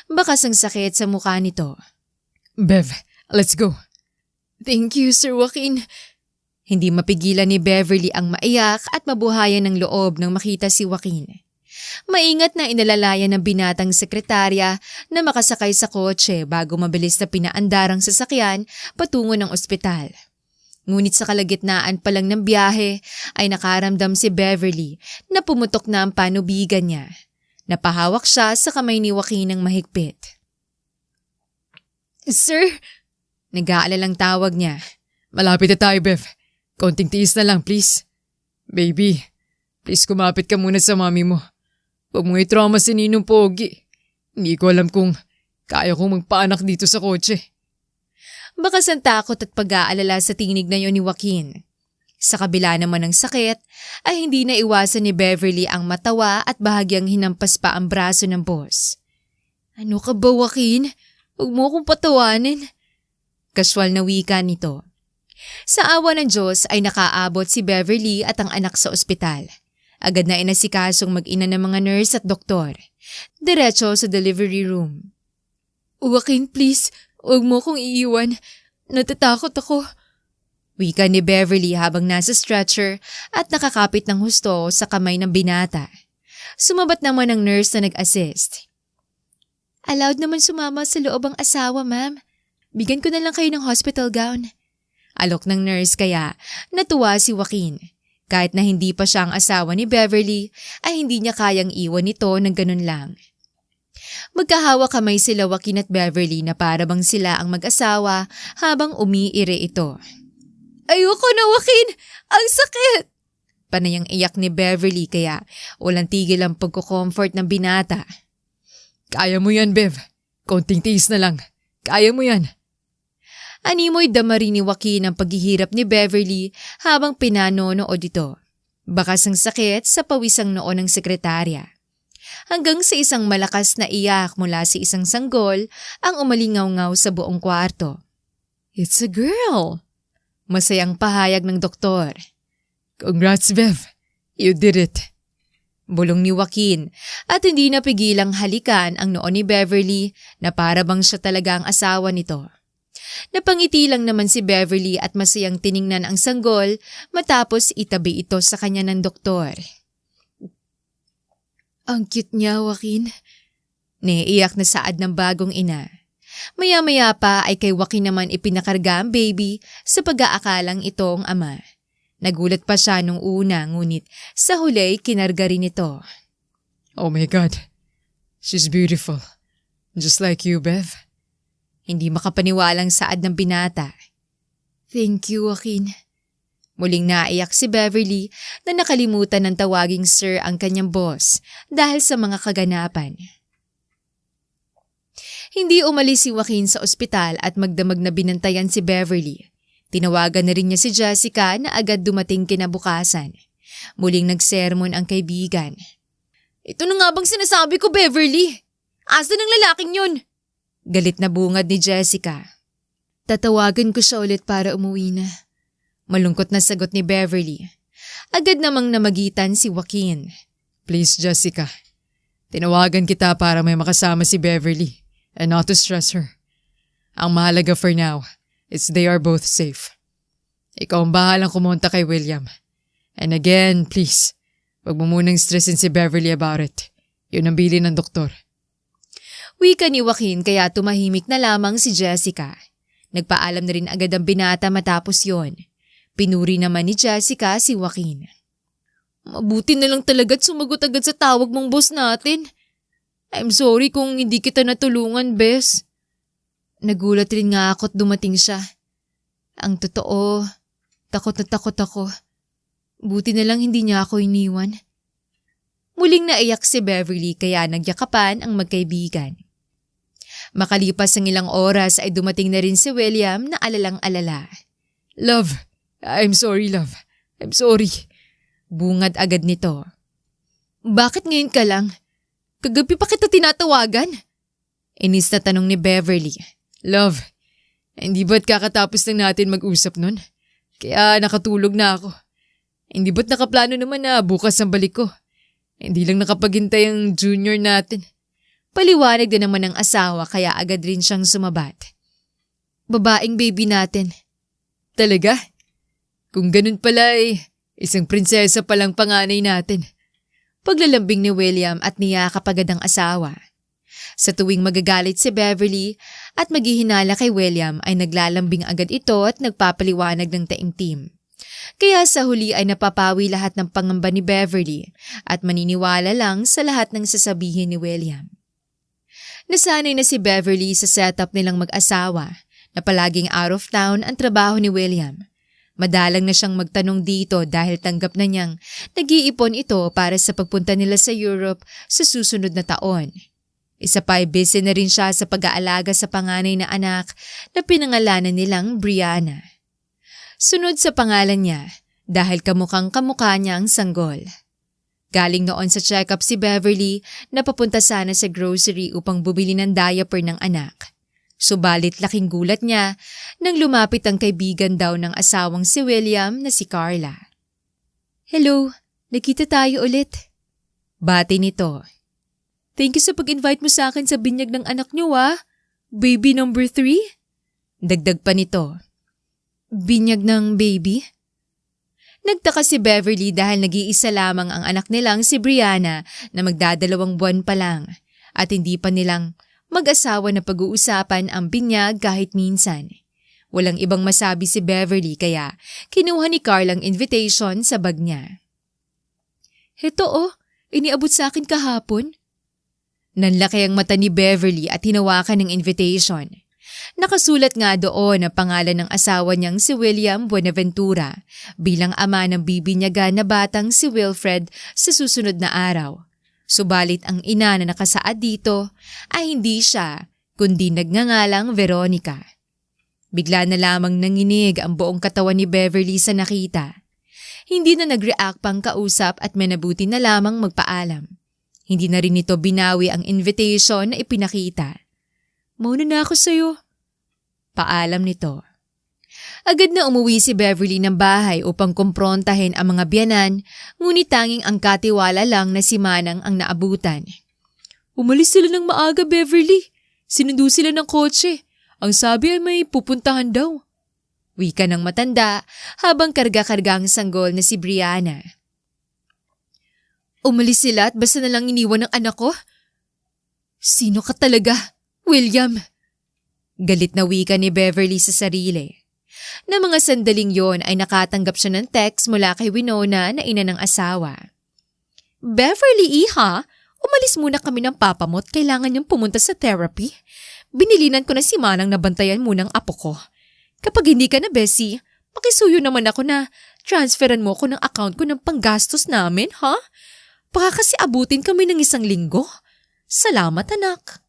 Bakas ang sakit sa mukha nito. "Bev, let's go." "Thank you, Sir Joaquin." Hindi mapigilan ni Beverly ang maiyak at mabuhayan ng loob nang makita si Joaquin. Maingat na inalalayan ng binatang sekretarya na makasakay sa kotse bago mabilis na pinaandarang sasakyan patungo ng ospital. Ngunit sa kalagitnaan pa lang ng biyahe ay nakaramdam si Beverly na pumutok na ang panubigan niya. Napahawak siya sa kamay ni Joaquin ng mahigpit. "Sir?" Nag-aalalang tawag niya. "Malapit na tayo, Bev. Konting tiis na lang, please. Baby, please kumapit ka muna sa mami mo. Huwag mong i-trauma si Ninong Pogi. Hindi ko alam kung kaya kong magpaanak dito sa kotse." Bakas ang takot at pag-aalala sa tinig na yon ni Joaquin. Sa kabila naman ng sakit, ay hindi na iwasan ni Beverly ang matawa at bahagyang hinampas pa ang braso ng boss. "Ano ka ba, Joaquin? Huwag mo akong patawanin." Kaswal na wika nito. Sa awa ng Diyos ay nakaabot si Beverly at ang anak sa ospital. Agad na inasikasong mag-ina ng mga nurse at doktor. Diretso sa delivery room. "Joaquin, please, huwag mo akong iiwan. Natatakot ako." Wika ni Beverly habang nasa stretcher at nakakapit ng husto sa kamay ng binata. Sumabat naman ang nurse na nag-assist. "Allowed naman sumama sa loob ang asawa, ma'am. Bigyan ko na lang kayo ng hospital gown." Alok ng nurse kaya natuwa si Joaquin. Kahit na hindi pa siya ang asawa ni Beverly, ay hindi niya kayang iwan ito ng ganun lang. Magkahawa kamay sila Joaquin at Beverly na para bang sila ang mag-asawa habang umiire ito. Ayoko na, Joaquin! Ang sakit! Panayang iyak ni Beverly kaya walang tigil ang pagko-comfort ng binata. Kaya mo yan, Bev. Konting tiis na lang. Kaya mo yan. Animoy damari ni Joaquin ang paghihirap ni Beverly habang pinanonood ito. Bakas ang sakit sa pawisang noo ng sekretarya. Hanggang sa isang malakas na iyak mula sa isang sanggol ang umalingaw-ngaw sa buong kwarto. It's a girl! Masayang pahayag ng doktor. Congrats, Bev. You did it. Bulong ni Joaquin at hindi napigilang halikan ang noo ni Beverly na para bang siya talaga ang asawa nito. Napangiti lang naman si Beverly at masayang tiningnan ang sanggol matapos itabi ito sa kanya ng doktor. Ang cute niya, Joaquin. Naiiyak na saad ng bagong ina. Maya-maya pa ay kay Joaquin naman ipinakarga ang baby sa pag-aakalang itong ama. Nagulat pa siya nung una ngunit sa huli kinarga rin ito. Oh my God. She's beautiful. Just like you, Bev. Hindi makapaniwalang saad ng binata. Thank you, Joaquin. Muling naiyak si Beverly na nakalimutan ng tawaging sir ang kanyang boss dahil sa mga kaganapan. Hindi umalis si Joaquin sa ospital at magdamag na binantayan si Beverly. Tinawagan na rin niya si Jessica na agad dumating kinabukasan. Muling nagsermon ang kaibigan. Ito na nga bang sinasabi ko, Beverly? Asa ng lalaking yun? Galit na bungad ni Jessica. Tatawagan ko siya ulit para umuwi na. Malungkot na sagot ni Beverly. Agad namang namagitan si Joaquin. Please, Jessica. Tinawagan kita para may makasama si Beverly and not to stress her. Ang mahalaga for now is they are both safe. Ikaw ang bahalang kumonta kay William. And again, please, wag mo munang stressin si Beverly about it. Yun ang bilin ng doktor. Wika ni Joaquin kaya tumahimik na lamang si Jessica. Nagpaalam na rin agad ang binata matapos yon. Pinuri naman ni Jessica si Joaquin. Mabuti na lang talaga't sumagot agad sa tawag mong boss natin. I'm sorry kung hindi kita natulungan, Bes. Nagulat rin nga ako't dumating siya. Ang totoo, takot na takot ako. Buti na lang hindi niya ako iniwan. Muling naiyak si Beverly kaya nagyakapan ang magkaibigan. Makalipas ang ilang oras ay dumating na rin si William na alalang-alala. Love, I'm sorry, love. I'm sorry. Bungad agad nito. Bakit ngayon ka lang? Kagabi pa kita tinatawagan? Inis na tanong ni Beverly. Love, hindi ba't kakatapos lang natin mag-usap nun? Kaya nakatulog na ako. Hindi ba't nakaplano naman na bukas ang balik ko? Hindi lang nakapaghintay ang junior natin. Paliwanag din naman ng asawa kaya agad rin siyang sumabat. Babaeng baby natin. Talaga? Kung ganun pala isang prinsesa palang panganay natin. Paglalambing ni William at niyakap agad ang asawa. Sa tuwing magagalit si Beverly at maghihinala kay William ay naglalambing agad ito at nagpapaliwanag ng taimtim. Kaya sa huli ay napapawi lahat ng pangamba ni Beverly at maniniwala lang sa lahat ng sasabihin ni William. Nasanay na si Beverly sa setup nilang mag-asawa na palaging out of town ang trabaho ni William. Madalang na siyang magtanong dito dahil tanggap na niyang nag-iipon ito para sa pagpunta nila sa Europe sa susunod na taon. Isa pa ay busy na rin siya sa pag-aalaga sa panganay na anak na pinangalanan nilang Brianna. Sunod sa pangalan niya dahil kamukhang-kamukha niya ang sanggol. Galing noon sa check-up si Beverly na papunta sana sa grocery upang bumili ng diaper ng anak. Subalit laking gulat niya nang lumapit ang kaibigan daw ng asawang si William na si Carla. Hello, nakita tayo ulit. Bati nito. Thank you sa pag-invite mo sa akin sa binyag ng anak niyo Baby number 3? Dagdag pa nito. Binyag ng baby? Nagtaka si Beverly dahil nag-iisa lamang ang anak nilang si Brianna na magdadalawang buwan pa lang at hindi pa nilang mag-asawa na pag-uusapan ang binyag kahit minsan. Walang ibang masabi si Beverly kaya kinuha ni Carl ang invitation sa bag niya. Heto iniabot sa akin kahapon. Nanlaki ang mata ni Beverly at hinawakan ng invitation. Nakasulat nga doon ang pangalan ng asawa niyang si William Buenaventura bilang ama ng bibinyagan na batang si Wilfred sa susunod na araw. Subalit ang ina na nakasaad dito ay hindi siya, kundi nagngangalang Veronica. Bigla na lamang nanginig ang buong katawan ni Beverly sa nakita. Hindi na nag-react pang kausap at manabuti na lamang magpaalam. Hindi na rin ito binawi ang invitation na ipinakita. "Mauna na ako sa'yo." Paalam nito. Agad na umuwi si Beverly ng bahay upang kumprontahin ang mga biyanan, ngunit tanging ang katiwala lang na si Manang ang naabutan. "Umalis sila ng maaga, Beverly. Sinundo sila ng kotse. Ang sabi ay may pupuntahan daw." Wika ng matanda habang karga-karga ang sanggol na si Brianna. "Umalis sila at basta na lang iniwan ng anak ko? Sino ka talaga, William?" Galit na wika ni Beverly sa sarili. Na mga sandaling yon ay nakatanggap siya ng text mula kay Winona na ina ng asawa. "Beverly, iha, umalis muna kami ng papa mo at kailangan niyang pumunta sa therapy. Binilinan ko na si Manang na bantayan munang apo ko. Kapag hindi ka na, Bessie, pakisuyo naman ako na transferan mo ko ng account ko ng panggastos namin, ha? Baka kasi abutin kami ng 1 linggo. Salamat, anak."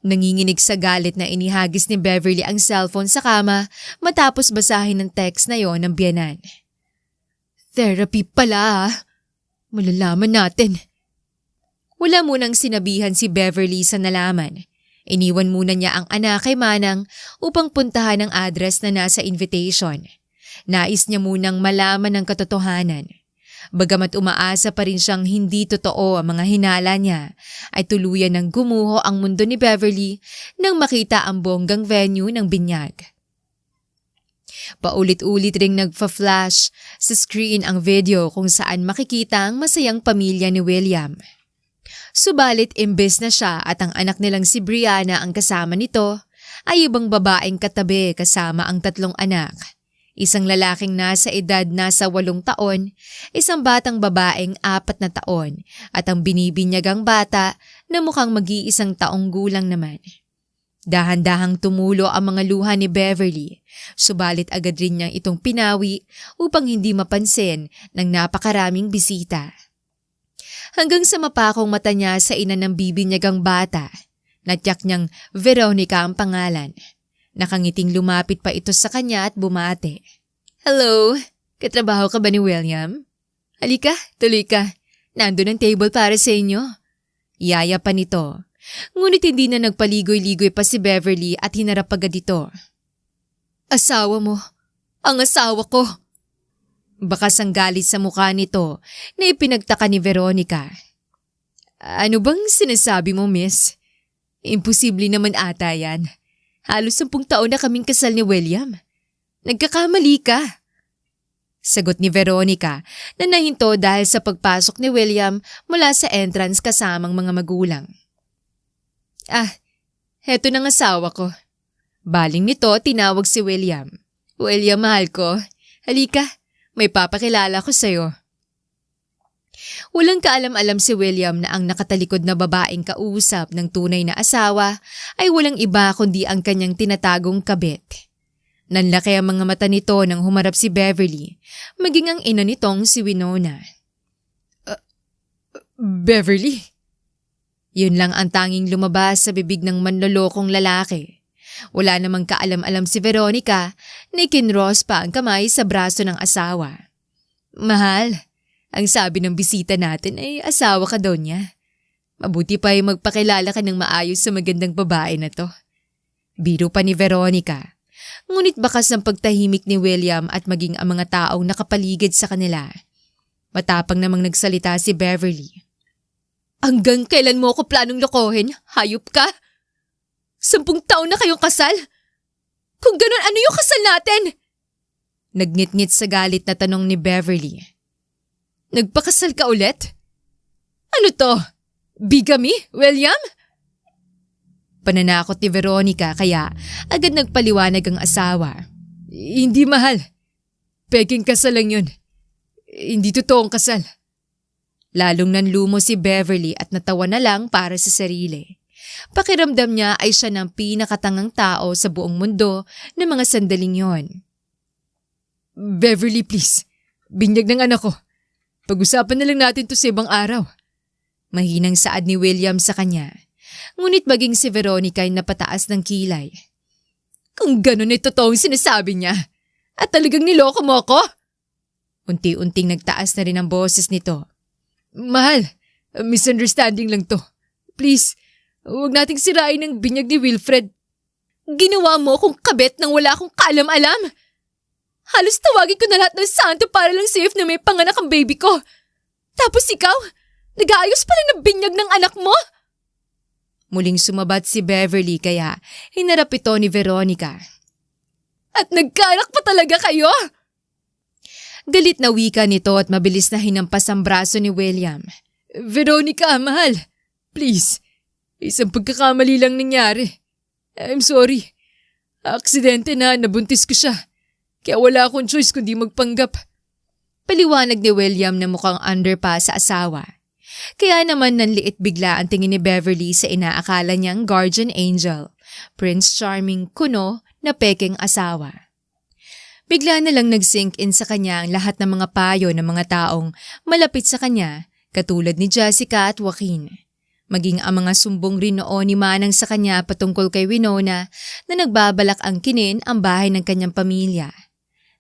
Nanginginig sa galit na inihagis ni Beverly ang cellphone sa kama matapos basahin ng text na yon ng biyanan. "Therapy pala, malalaman natin." Wala munang sinabihan si Beverly sa nalaman. Iniwan muna niya ang anak kay Manang upang puntahan ang address na nasa invitation. Nais niya munang malaman ang katotohanan. Bagamat umaasa pa rin siyang hindi totoo ang mga hinala niya, ay tuluyan ng gumuho ang mundo ni Beverly nang makita ang bonggang venue ng binyag. Paulit-ulit ring nagfa-flash sa screen ang video kung saan makikita ang masayang pamilya ni William. Subalit imbes na siya at ang anak nilang si Brianna ang kasama nito, ay ibang babaeng katabi kasama ang 3 anak. Isang lalaking nasa edad nasa 8 taon, isang batang babaeng 4 na taon, at ang binibinyagang bata na mukhang mag-iisang taong gulang naman. Dahan-dahang tumulo ang mga luha ni Beverly, subalit agad rin niyang itong pinawi upang hindi mapansin ng napakaraming bisita. Hanggang sa mapakong mata niya sa ina ng bibinyagang bata, natyak niyang Veronica ang pangalan. Nakangiting lumapit pa ito sa kanya at bumate. "Hello, katrabaho ka ba ni William? Halika, tuloy ka. Nandun ang table para sa inyo." Yaya pa nito. Ngunit hindi na nagpaligoy-ligoy pa si Beverly at hinarap agad ito. "Asawa mo, ang asawa ko." Bakas ang galit sa mukha nito na ipinagtaka ni Veronica. "Ano bang sinasabi mo, miss? Imposible naman ata yan. Halos 10 taon na kaming kasal ni William. Nagkakamali ka." Sagot ni Veronica na nahinto dahil sa pagpasok ni William mula sa entrance kasamang mga magulang. Heto ng asawa ko." Baling nito tinawag si William. "William, mahal ko. Halika, may papakilala ko sa'yo." Walang kaalam-alam si William na ang nakatalikod na babaeng kausap ng tunay na asawa ay walang iba kundi ang kanyang tinatagong kabit. Nanlaki ang mga mata nito nang humarap si Beverly, maging ang ina nitong si Winona. Beverly? Yun lang ang tanging lumabas sa bibig ng manlolokong lalaki. Wala namang kaalam-alam si Veronica na ikinros pa ang kamay sa braso ng asawa. "Mahal, ang sabi ng bisita natin ay asawa ka daw niya. Mabuti pa ay magpakilala ka ng maayos sa magandang babae na to." Biro pa ni Veronica. Ngunit bakas ng pagtahimik ni William at maging ang mga taong nakapaligid sa kanila. Matapang namang nagsalita si Beverly. "Hanggang kailan mo ako planong lokohin? Hayop ka? 10 taon na kayong kasal? Kung ganun, ano yung kasal natin?" Nagnit-ngit sa galit na tanong ni Beverly. "Nagpakasal ka ulit? Ano to? Bigamy, William?" Pananakot ni Veronica kaya agad nagpaliwanag ang asawa. "Hindi, mahal. Peking kasal lang yun. Hindi totoong kasal." Lalong nanlumo si Beverly at natawa na lang para sa sarili. Pakiramdam niya ay siya ng pinakatangang tao sa buong mundo ng mga sandaling yon. Beverly, please. Binyag ng anak ko. Pag-usapan na lang natin to sa ibang araw. Mahinang saad ni William sa kanya. Ngunit maging si Veronica ay napataas ng kilay. Kung ganun ay totoong sinasabi niya, at talagang niloko mo ako? Unti-unting nagtaas na rin ang boses nito. Mahal, misunderstanding lang to. Please, huwag nating sirain ang binyag ni Wilfred. Ginawa mo akong kabet nang wala akong kaalam-alam. Halos tawagin ko na lahat ng santo para lang safe na may panganak ang baby ko. Tapos ikaw, nag-aayos pa lang ng binyag ng anak mo? Muling sumabat si Beverly kaya hinarap ito ni Veronica. At nagkanak pa talaga kayo? Galit na wika nito at mabilis na hinampas ang braso ni William. Veronica, mahal. Please, isang pagkakamali lang nangyari. I'm sorry. Aksidente na nabuntis ko siya. Kaya wala akong choice kundi magpanggap. Paliwanag ni William na mukhang underpa sa asawa. Kaya naman nanliit bigla ang tingin ni Beverly sa inaakala niyang guardian angel, Prince Charming kuno na peking asawa. Bigla na lang nag-sink in sa kanya ang lahat ng mga payo ng mga taong malapit sa kanya katulad ni Jessica at Joaquin. Maging ang mga sumbong rin noon ni Manang sa kanya patungkol kay Winona na nagbabalak angkinin ang bahay ng kanyang pamilya.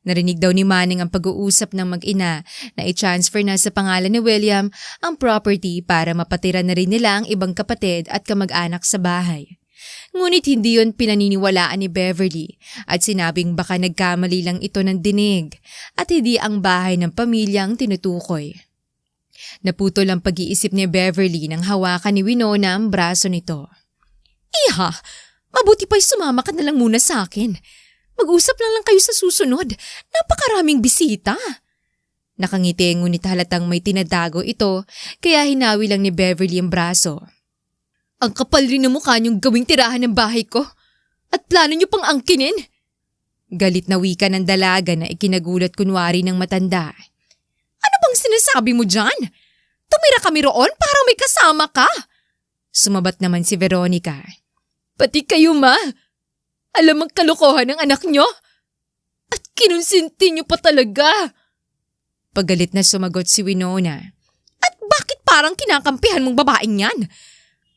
Narinig daw ni Manning ang pag-uusap ng mag-ina na i-transfer na sa pangalan ni William ang property para mapatira na rin nila ang ibang kapatid at kamag-anak sa bahay. Ngunit hindi yon pinaniniwalaan ni Beverly at sinabing baka nagkamali lang ito ng dinig at hindi ang bahay ng pamilyang tinutukoy. Naputol ang pag-iisip ni Beverly nang hawakan ni Winona ang braso nito. Iha, mabuti pa'y sumama ka na lang muna sa akin. Mag-usap lang kayo sa susunod. Napakaraming bisita. Nakangiti ngunit halatang may tinadago ito kaya hinawi lang ni Beverly ang braso. Ang kapal rin ng mukha niyong gawing tirahan ng bahay ko. At plano niyo pang angkinin? Galit na wika ng dalaga na ikinagulat kunwari ng matanda. Ano bang sinasabi mo dyan? Tumira kami roon para may kasama ka. Sumabat naman si Veronica. Pati kayo, ma. Alam ang kalokohan ng anak niyo? At kinonsinti niyo pa talaga. Pagalit na sumagot si Winona. At bakit parang kinakampihan mong babaeng yan?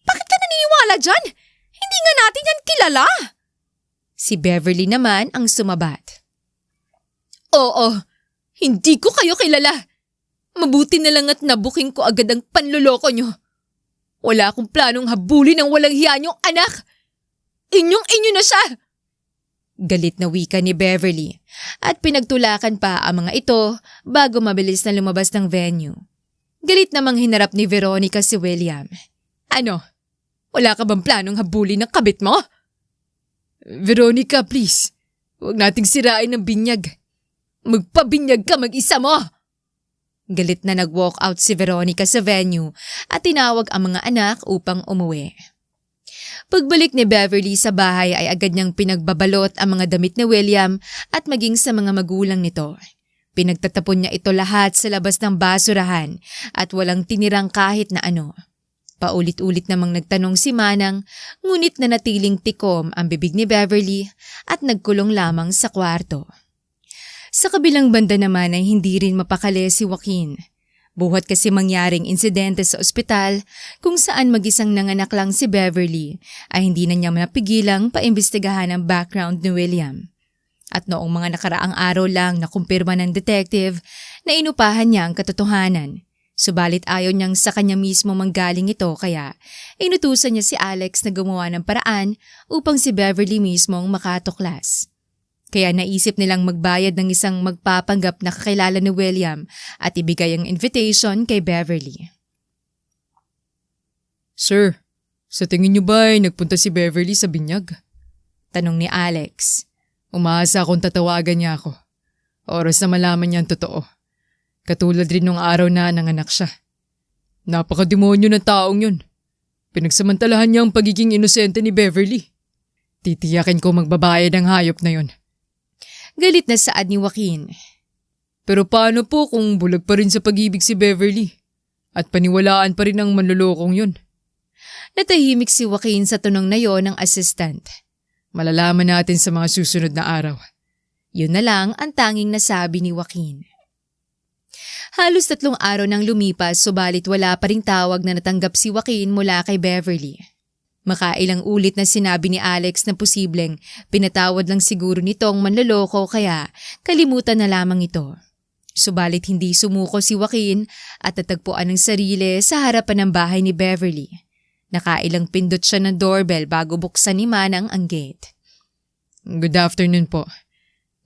Bakit ka naniniwala dyan? Hindi nga natin yan kilala. Si Beverly naman ang sumabat. Oo, hindi ko kayo kilala. Mabuti na lang at nabuking ko agad ang panloloko niyo. Wala akong planong habulin ng walang hiya niyong anak. Inyong-inyo na siya. Galit na wika ni Beverly at pinagtulakan pa ang mga ito bago mabilis na lumabas ng venue. Galit namang hinarap ni Veronica si William. Ano? Wala ka bang planong habulin ng kabit mo? Veronica, please. Huwag nating sirain ang binyag. Magpabinyag ka mag-isa mo. Galit na nag-walk out si Veronica sa venue at tinawag ang mga anak upang umuwi. Pagbalik ni Beverly sa bahay ay agad niyang pinagbabalot ang mga damit ni William at maging sa mga magulang nito. Pinagtatapon niya ito lahat sa labas ng basurahan at walang tinirang kahit na ano. Paulit-ulit namang nagtanong si Manang ngunit nanatiling tikom ang bibig ni Beverly at nagkulong lamang sa kwarto. Sa kabilang banda naman ay hindi rin mapakali si Joaquin. Buhat kasi mangyaring insidente sa ospital kung saan mag-isang nanganak lang si Beverly ay hindi na niya mapigilang paimbestigahan ang background ni William. At noong mga nakaraang araw lang nakumpirma ng detective na inupahan niya ang katotohanan. Subalit ayaw niyang sa kanya mismo manggaling ito kaya inutusan niya si Alex na gumawa ng paraan upang si Beverly mismong makatuklas. Kaya naisip nilang magbayad ng isang magpapanggap na kakilala ni William at ibigay ang invitation kay Beverly. Sir, sa tingin niyo ba ay nagpunta si Beverly sa binyag? Tanong ni Alex. Umaasa akong tatawagan niya ako. Oras na malaman niya ang totoo. Katulad rin nung araw na nanganak siya. Napakademonyo ng taong yun. Pinagsamantalahan niya ang pagiging inosente ni Beverly. Titiyakin ko magbabayad ang hayop na yun. Galit na saad ni Joaquin. Pero paano po kung bulag pa rin sa pag-ibig si Beverly? At paniwalaan pa rin ang manlolokong yun. Natahimik si Joaquin sa tanong na yon ng assistant. Malalaman natin sa mga susunod na araw. Yun na lang ang tanging nasabi ni Joaquin. Halos 3 araw nang lumipas subalit wala pa ring tawag na natanggap si Joaquin mula kay Beverly. Makailang ulit na sinabi ni Alex na posibleng pinatawad lang siguro nitong manloloko kaya kalimutan na lamang ito. Subalit hindi sumuko si Joaquin at natagpuan ng sarili sa harapan ng bahay ni Beverly. Nakailang pindot siya ng doorbell bago buksan ni Manang ang gate. Good afternoon po.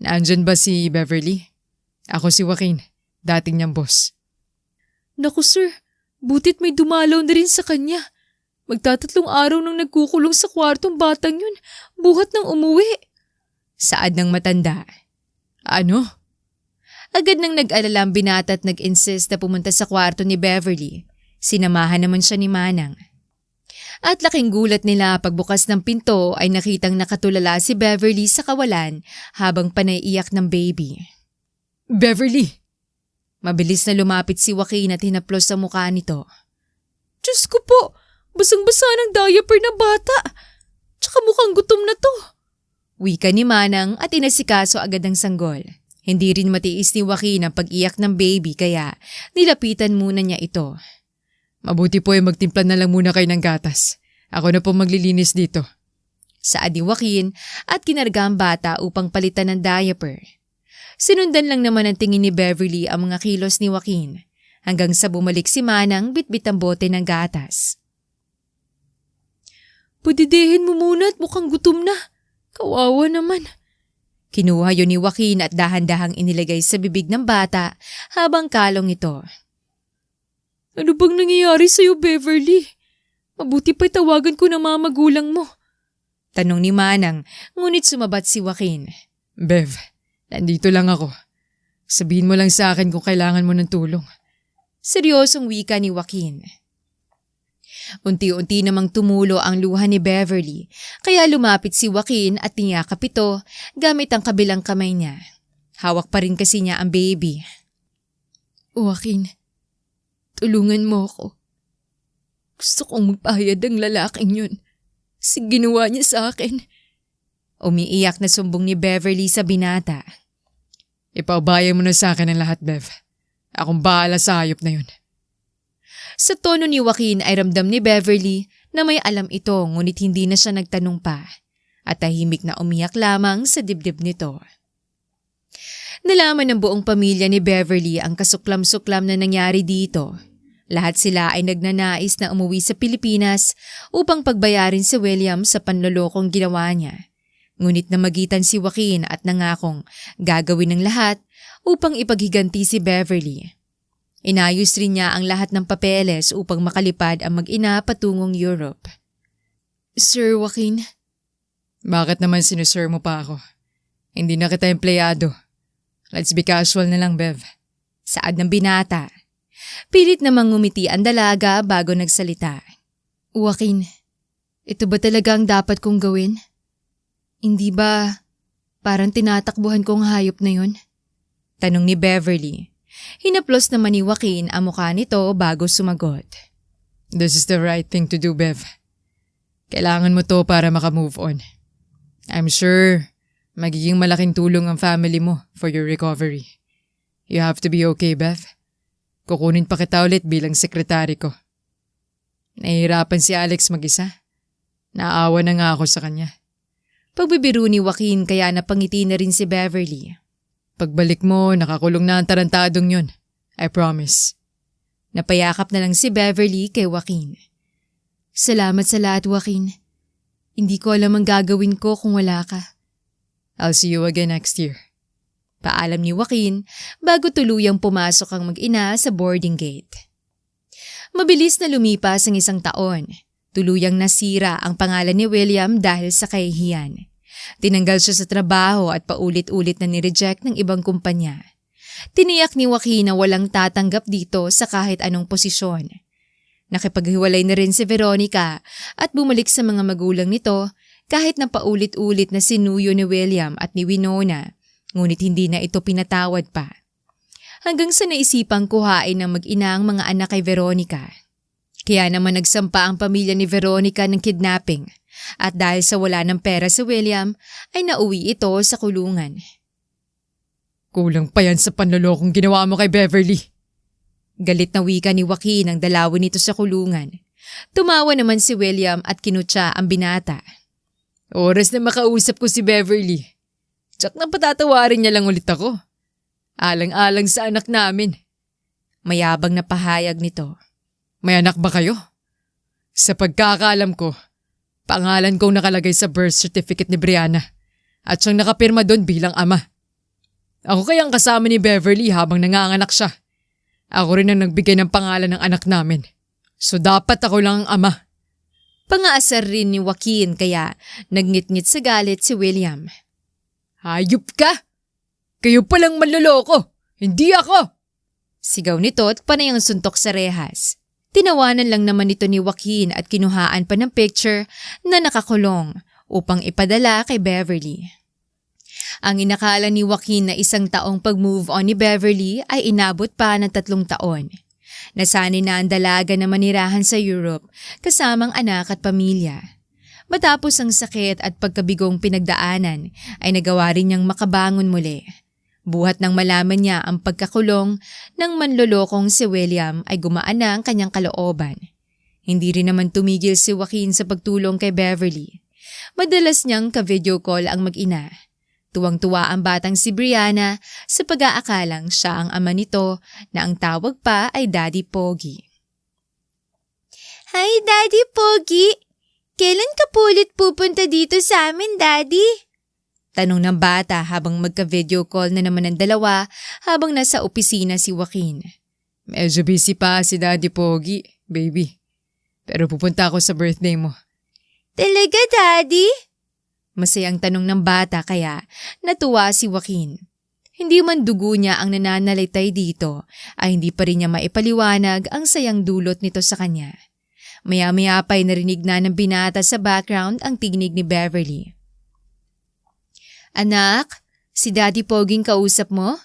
Naandyan ba si Beverly? Ako si Joaquin, dating niyang boss. Naku sir, butit may dumalaw na rin sa kanya. Magtatatlong araw nang nagkukulong sa kwartong batang yun, buhat nang umuwi. Saad ng matanda. Ano? Agad nang nag-alala ang binata at nag-insist na pumunta sa kwarto ni Beverly. Sinamahan naman siya ni Manang. At laking gulat nila pagbukas ng pinto ay nakitang nakatulala si Beverly sa kawalan habang panaiiyak ng baby. Beverly! Mabilis na lumapit si Joaquin at hinaplos sa mukha nito. Diyos ko po! Basang-basa ng diaper na bata! Tsaka mukhang gutom na to! Wika ni Manang at inasikaso agad ang sanggol. Hindi rin matiis ni Joaquin ang pag-iyak ng baby kaya nilapitan muna niya ito. Mabuti po ay magtimpla na lang muna kayo ng gatas. Ako na po maglilinis dito. Saad ni Joaquin at kinarga ang bata upang palitan ng diaper. Sinundan lang naman ang tingin ni Beverly ang mga kilos ni Joaquin hanggang sa bumalik si Manang bitbit ang bote ng gatas. Padidehin mo muna at mukhang gutom na. Kawawa naman. Kinuha yun ni Joaquin at dahan-dahang inilagay sa bibig ng bata habang kalong ito. Ano bang nangyayari sa'yo, Beverly? Mabuti pa'y tawagan ko ng mga magulang mo. Tanong ni Manang, ngunit sumabat si Joaquin. Bev, nandito lang ako. Sabihin mo lang sa akin kung kailangan mo ng tulong. Seryosong wika ni Joaquin. Unti-unti namang tumulo ang luha ni Beverly, kaya lumapit si Joaquin at niyakap ito gamit ang kabilang kamay niya. Hawak pa rin kasi niya ang baby. Joaquin, tulungan mo ako. Gusto kong magpahayad ang lalaking yun. Ginawa niya sa akin. Umiiyak na sumbong ni Beverly sa binata. Ipaubayan mo na sa akin ang lahat, Bev. Akong bahala sa hayop na yun. Sa tono ni Joaquin ay ramdam ni Beverly na may alam ito ngunit hindi na siya nagtanong pa at tahimik na umiyak lamang sa dibdib nito. Nalaman ng buong pamilya ni Beverly ang kasuklam-suklam na nangyari dito. Lahat sila ay nagnanais na umuwi sa Pilipinas upang pagbayarin si William sa panlolokong ginawa niya. Ngunit namagitan si Joaquin at nangakong gagawin ng lahat upang ipaghiganti si Beverly. Inayos rin niya ang lahat ng papeles upang makalipad ang mag-ina patungong Europe. Sir Joaquin? Bakit naman sinusir mo pa ako? Hindi na kita empleyado. Let's be casual na lang, Bev. Saad ng binata. Pilit namang ngumiti ang dalaga bago nagsalita. Joaquin, ito ba talaga ang dapat kong gawin? Hindi ba parang tinatakbuhan kong hayop na yun? Tanong ni Beverly. Hinaplos naman ni Joaquin ang mukha nito bago sumagot. This is the right thing to do, Bev. Kailangan mo to para makamove on. I'm sure magiging malaking tulong ang family mo for your recovery. You have to be okay, Bev. Kukunin pa kita ulit bilang sekretary ko. Nahihirapan si Alex mag-isa. Naawa na nga ako sa kanya. Pagbibiro ni Joaquin kaya napangiti na rin si Beverly. Pagbalik mo, nakakulong na ang tarantadong yun. I promise. Napayakap na lang si Beverly kay Joaquin. Salamat sa lahat, Joaquin. Hindi ko alam ang gagawin ko kung wala ka. I'll see you again next year. Paalam ni Joaquin bago tuluyang pumasok ang mag-ina sa boarding gate. Mabilis na lumipas ang 1 taon. Tuluyang nasira ang pangalan ni William dahil sa kahihiyan. Tinanggal siya sa trabaho at paulit-ulit na nireject ng ibang kumpanya. Tiniyak ni Joaquin na walang tatanggap dito sa kahit anong posisyon. Nakipaghiwalay na rin si Veronica at bumalik sa mga magulang nito kahit na paulit-ulit na sinuyo ni William at ni Winona, ngunit hindi na ito pinatawad pa. hanggang sa naisipang kuhain ng mag-ina ang mga anak kay Veronica. Kaya naman nagsampa ang pamilya ni Veronica ng kidnapping at dahil sa wala ng pera si William ay nauwi ito sa kulungan. Kulang pa yan sa panlolokong ginawa mo kay Beverly. Galit na wika ni Joaquin ang dalawin nito sa kulungan. Tumawa naman si William at kinutya ang binata. Oras na makausap ko si Beverly. Tsak na patatawarin niya lang ulit ako. Alang-alang sa anak namin. Mayabang na pahayag nito. May anak ba kayo? Sa pagkakaalam ko, pangalan kong nakalagay sa birth certificate ni Brianna at siyang nakapirma doon bilang ama. Ako kayang kasama ni Beverly habang nanganganak siya. Ako rin ang nagbigay ng pangalan ng anak namin. So dapat ako lang ang ama. Pangaasar rin ni Joaquin kaya nagngit-ngit sa galit si William. Hayop ka! Kayo palang manloloko! Hindi ako! Sigaw nito at panay ang suntok sa rehas. Tinawanan lang naman ito ni Joaquin at kinuhaan pa ng picture na nakakulong upang ipadala kay Beverly. Ang inakala ni Joaquin na 1 taong pag-move on ni Beverly ay inabot pa ng 3 taon. Nasanay na ang dalaga na manirahan sa Europe kasamang anak at pamilya. Matapos ang sakit at pagkabigong pinagdaanan ay nagawa rin niyang makabangon muli. Buhat nang malaman niya ang pagkakulong ng manlolokong si William ay gumaan na ang kanyang kalooban. Hindi rin naman tumigil si Joaquin sa pagtulong kay Beverly. Madalas niyang ka-video call ang mag-ina. Tuwang-tuwa ang batang si Brianna sa pag-aakalang siya ang ama nito na ang tawag pa ay Daddy Pogi. Hi, Daddy Pogi! Kailan ka po ulit pupunta dito sa amin, Daddy? Tanong ng bata habang magka-video call na naman ang dalawa habang nasa opisina si Joaquin. Medyo busy pa si Daddy Pogi, baby. Pero pupunta ako sa birthday mo. Talaga, Daddy? Masayang tanong ng bata kaya natuwa si Joaquin. Hindi man dugo niya ang nananalitay dito ay hindi pa rin niya maipaliwanag ang sayang dulot nito sa kanya. Maya-maya pa'y narinig na ng binata sa background ang tignig ni Beverly. Anak, si Daddy Poging kausap mo?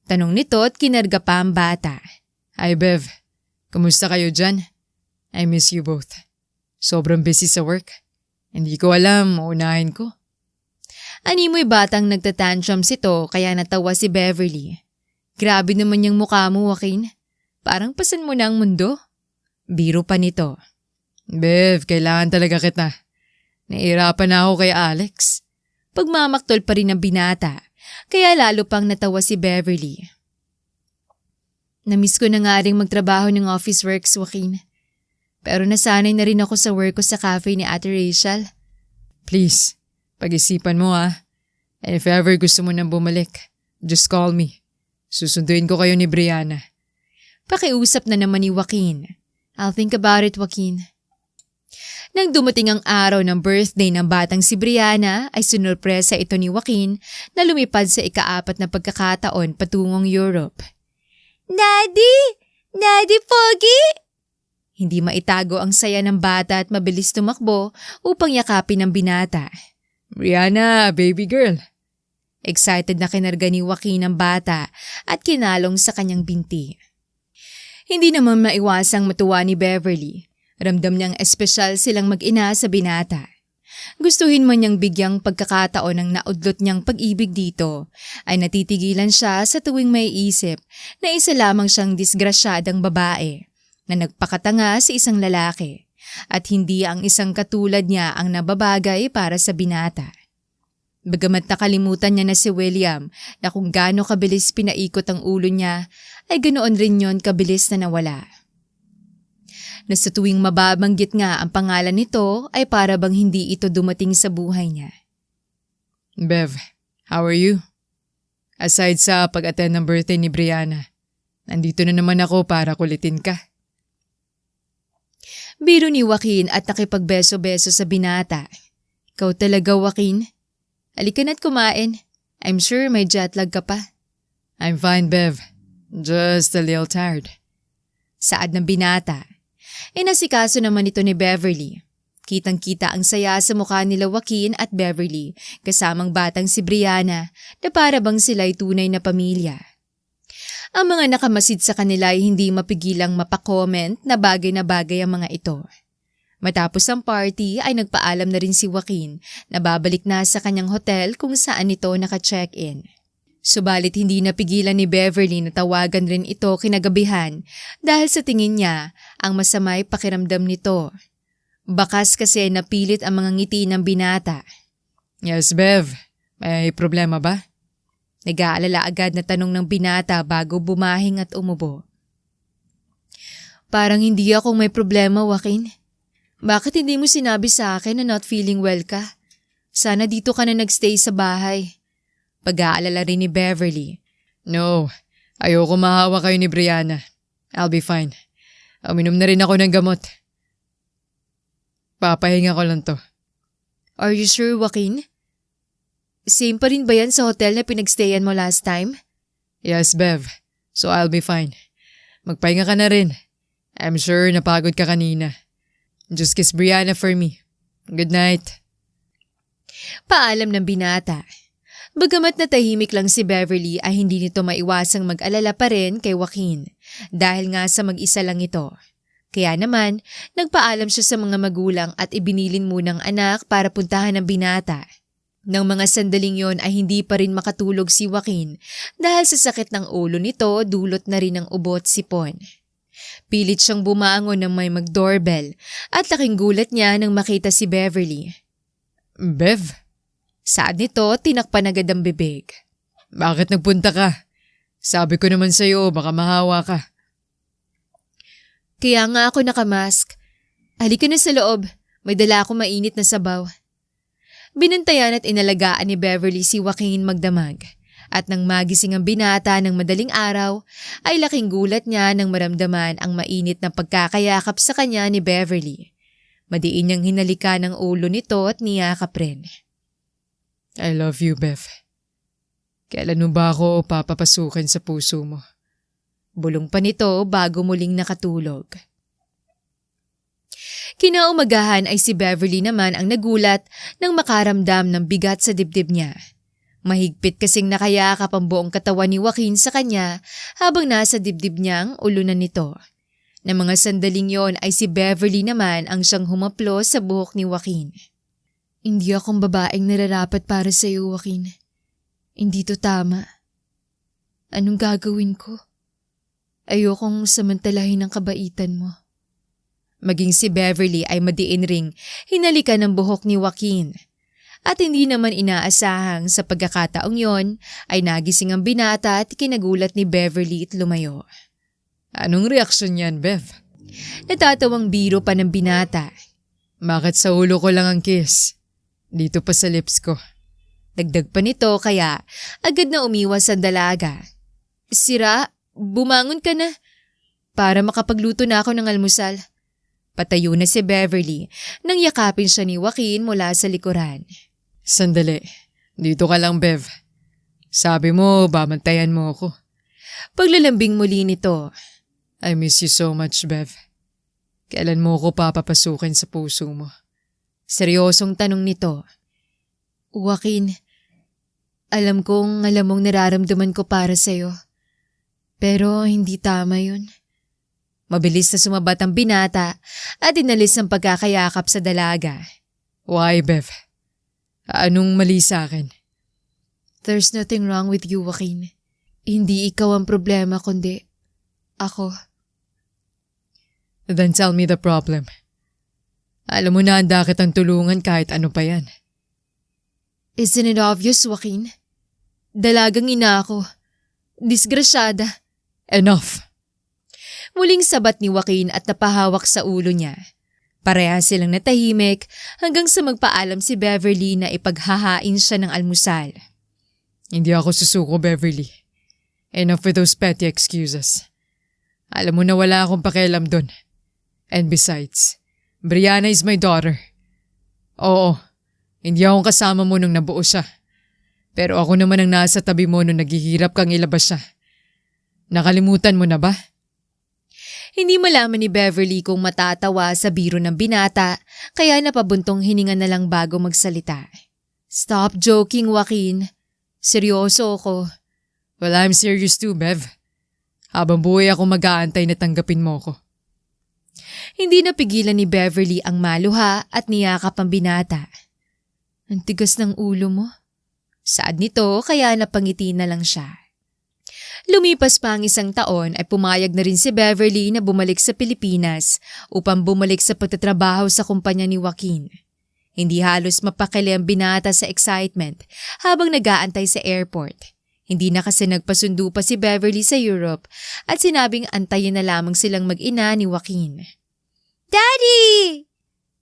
Tanong nito at kinarga pa ang bata. Hi Bev, kamusta kayo dyan? I miss you both. Sobrang busy sa work. Hindi ko alam, uunahin ko. Animoy batang nagtatantrums ito kaya natawa si Beverly. Grabe naman yung mukha mo, Joaquin. Parang pasan mo na ang mundo. Biro pa nito. Bev, kailangan talaga kita. Nahihirapan na ako kay Alex. Pagmamaktol pa rin ng binata, kaya lalo pang natawa si Beverly. Namiss ko na nga rin magtrabaho ng office works, Joaquin. Pero nasanay na rin ako sa work ko sa cafe ni Ate Rachel. Please, pag-isipan mo ha. And if ever gusto mo nang bumalik, just call me. Susunduin ko kayo ni Brianna. Pakiusap na naman ni Joaquin. I'll think about it, Joaquin. Nang dumating ang araw ng birthday ng batang si Brianna, ay sinurpresa ito ni Joaquin na lumipad sa ika-4 na pagkakataon patungong Europe. Daddy! Daddy Pogi! Hindi maitago ang saya ng bata at mabilis tumakbo upang yakapin ang binata. Brianna, baby girl. Excited na kinarga ni Joaquin ang bata at kinalong sa kanyang binti. Hindi naman maiwasang matuwa ni Beverly. Ramdam niyang espesyal silang mag-ina sa binata. Gustuhin man niyang bigyang pagkakataon ng naudlot niyang pag-ibig dito, ay natitigilan siya sa tuwing may isip na isa lamang siyang disgrasyadang babae na nagpakatanga sa isang lalaki at hindi ang isang katulad niya ang nababagay para sa binata. Bagamat nakalimutan niya na si William na kung gaano kabilis pinaikot ang ulo niya, ay ganoon rin yon kabilis na nawala. Na sa tuwing mababanggit nga ang pangalan nito ay para bang hindi ito dumating sa buhay niya. Bev, how are you? Aside sa pag-attend ng birthday ni Brianna, nandito na naman ako para kulitin ka. Biro ni Joaquin at nakipagbeso-beso sa binata. Ikaw talaga, Joaquin. Halika na't kumain. I'm sure may jetlag ka pa. I'm fine, Bev. Just a little tired. Saad ng binata. Inasikaso naman ito ni Beverly. Kitang-kita ang saya sa mukha nila Joaquin at Beverly kasamang batang si Brianna na para bang sila'y tunay na pamilya. Ang mga nakamasid sa kanila ay hindi mapigilang mapakomment na bagay ang mga ito. Matapos ang party ay nagpaalam na rin si Joaquin na babalik na sa kanyang hotel kung saan ito naka-check-in. Subalit hindi napigilan ni Beverly na tawagan rin ito kinagabihan dahil sa tingin niya ang masamay pakiramdam nito. Bakas kasi napilit ang mga ngiti ng binata. Yes, Bev. May problema ba? Nag-aalala agad na tanong ng binata bago bumahing at umubo. Parang hindi ako may problema, Joaquin. Bakit hindi mo sinabi sa akin na not feeling well ka? Sana dito ka na nagstay sa bahay. Pag-aalala rin ni Beverly. No, ayoko mahawa kayo ni Brianna. I'll be fine. Uminom na rin ako ng gamot. Papahinga ko lang to. Are you sure, Joaquin? Same pa rin ba yan sa hotel na pinagstayan mo last time? Yes, Bev. So I'll be fine. Magpahinga ka na rin. I'm sure napagod ka kanina. Just kiss Brianna for me. Good night. Paalam ng binata. Bagamat natahimik lang si Beverly ay hindi nito maiwasang mag-alala pa rin kay Joaquin dahil nga sa mag-isa lang ito. Kaya naman, nagpaalam siya sa mga magulang at ibinilin munang anak para puntahan ng binata. Nang mga sandaling yon ay hindi pa rin makatulog si Joaquin dahil sa sakit ng ulo nito dulot na rin ng ubo at sipon. Pilit siyang bumangon nang may mag-doorbell at laking gulat niya nang makita si Beverly. Bev? Saan nito, tinakpan agad ang bibig. Bakit nagpunta ka? Sabi ko naman sa'yo, baka mahawa ka. Kaya nga ako nakamask. Halika na sa loob, may dala akong mainit na sabaw. Binantayan at inalagaan ni Beverly si Joaquin magdamag. At nang magising ang binata ng madaling araw, ay laking gulat niya nang maramdaman ang mainit na pagkakayakap sa kanya ni Beverly. Madiin niyang hinalikan ang ulo nito at niyakap rin. I love you, Bev. Kailan mo ba ako papapasukin sa puso mo? Bulong pa nito bago muling nakatulog. Kinaumagahan ay si Beverly naman ang nagulat nang makaramdam ng bigat sa dibdib niya. Mahigpit kasing nakayakap ang buong katawan ni Joaquin sa kanya habang nasa dibdib niyang ulunan nito. Na mga sandaling yon ay si Beverly naman ang siyang humaplo sa buhok ni Joaquin. Hindi akong babaeng nararapat para sa iyo, Joaquin. Hindi to tama. Anong gagawin ko? Ayokong samantalahin ang kabaitan mo. Maging si Beverly ay madiin ring hinalikan ng buhok ni Joaquin. At hindi naman inaasahang sa pagkakataong yon ay nagising ang binata at kinagulat ni Beverly at lumayo. Anong reaksyon yan, Bev? Natatawang biro pa ng binata. Bakit sa ulo ko lang ang kiss? Dito pa sa lips ko. Dagdag pa nito kaya agad na umiwas ang dalaga. Sira, bumangon ka na. Para makapagluto na ako ng almusal. Patayo na si Beverly nang yakapin siya ni Joaquin mula sa likuran. Sandali. Dito ka lang, Bev. Sabi mo, babantayan mo ako. Paglalambing muli nito. I miss you so much, Bev. Kailan mo ako papapasukin sa puso mo? Seryosong tanong nito. Joaquin, alam mong nararamdaman ko para sa'yo. Pero hindi tama yun. Mabilis na sumabat ang binata at inalis ang pagkakayakap sa dalaga. Why, Bev? Anong mali sa akin? There's nothing wrong with you, Joaquin. Hindi ikaw ang problema kundi ako. Then tell me the problem. Alam mo na handa kitang tulungan kahit ano pa yan. Isn't it obvious, Joaquin? Dalagang ina ako. Disgrasyada. Enough! Muling sabat ni Joaquin at napahawak sa ulo niya. Parehas silang natahimik hanggang sa magpaalam si Beverly na ipaghahain siya ng almusal. Hindi ako susuko, Beverly. Enough with those petty excuses. Alam mo na wala akong pakialam dun. And besides, Brianna is my daughter. Oo, hindi akong kasama mo nung nabuo siya. Pero ako naman ang nasa tabi mo nung naghihirap kang ilabas siya. Nakalimutan mo na ba? Hindi malaman ni Beverly kung matatawa sa biro ng binata, kaya napabuntong hininga na lang bago magsalita. Stop joking, Joaquin. Seryoso ako. Well, I'm serious too, Bev. Habang buhay ako mag-aantay na tanggapin mo ko. Hindi napigilan ni Beverly ang maluha at niyakap ang binata. Ang tigas ng ulo mo. Saad nito kaya napangiti na lang siya. Lumipas pa ang isang taon ay pumayag na rin si Beverly na bumalik sa Pilipinas upang bumalik sa pagtatrabaho sa kumpanya ni Joaquin. Hindi halos mapakali ang binata sa excitement habang nag-aantay sa airport. Hindi na kasi nagpasundo pa si Beverly sa Europe at sinabing antayin na lamang silang mag-ina ni Joaquin. Daddy!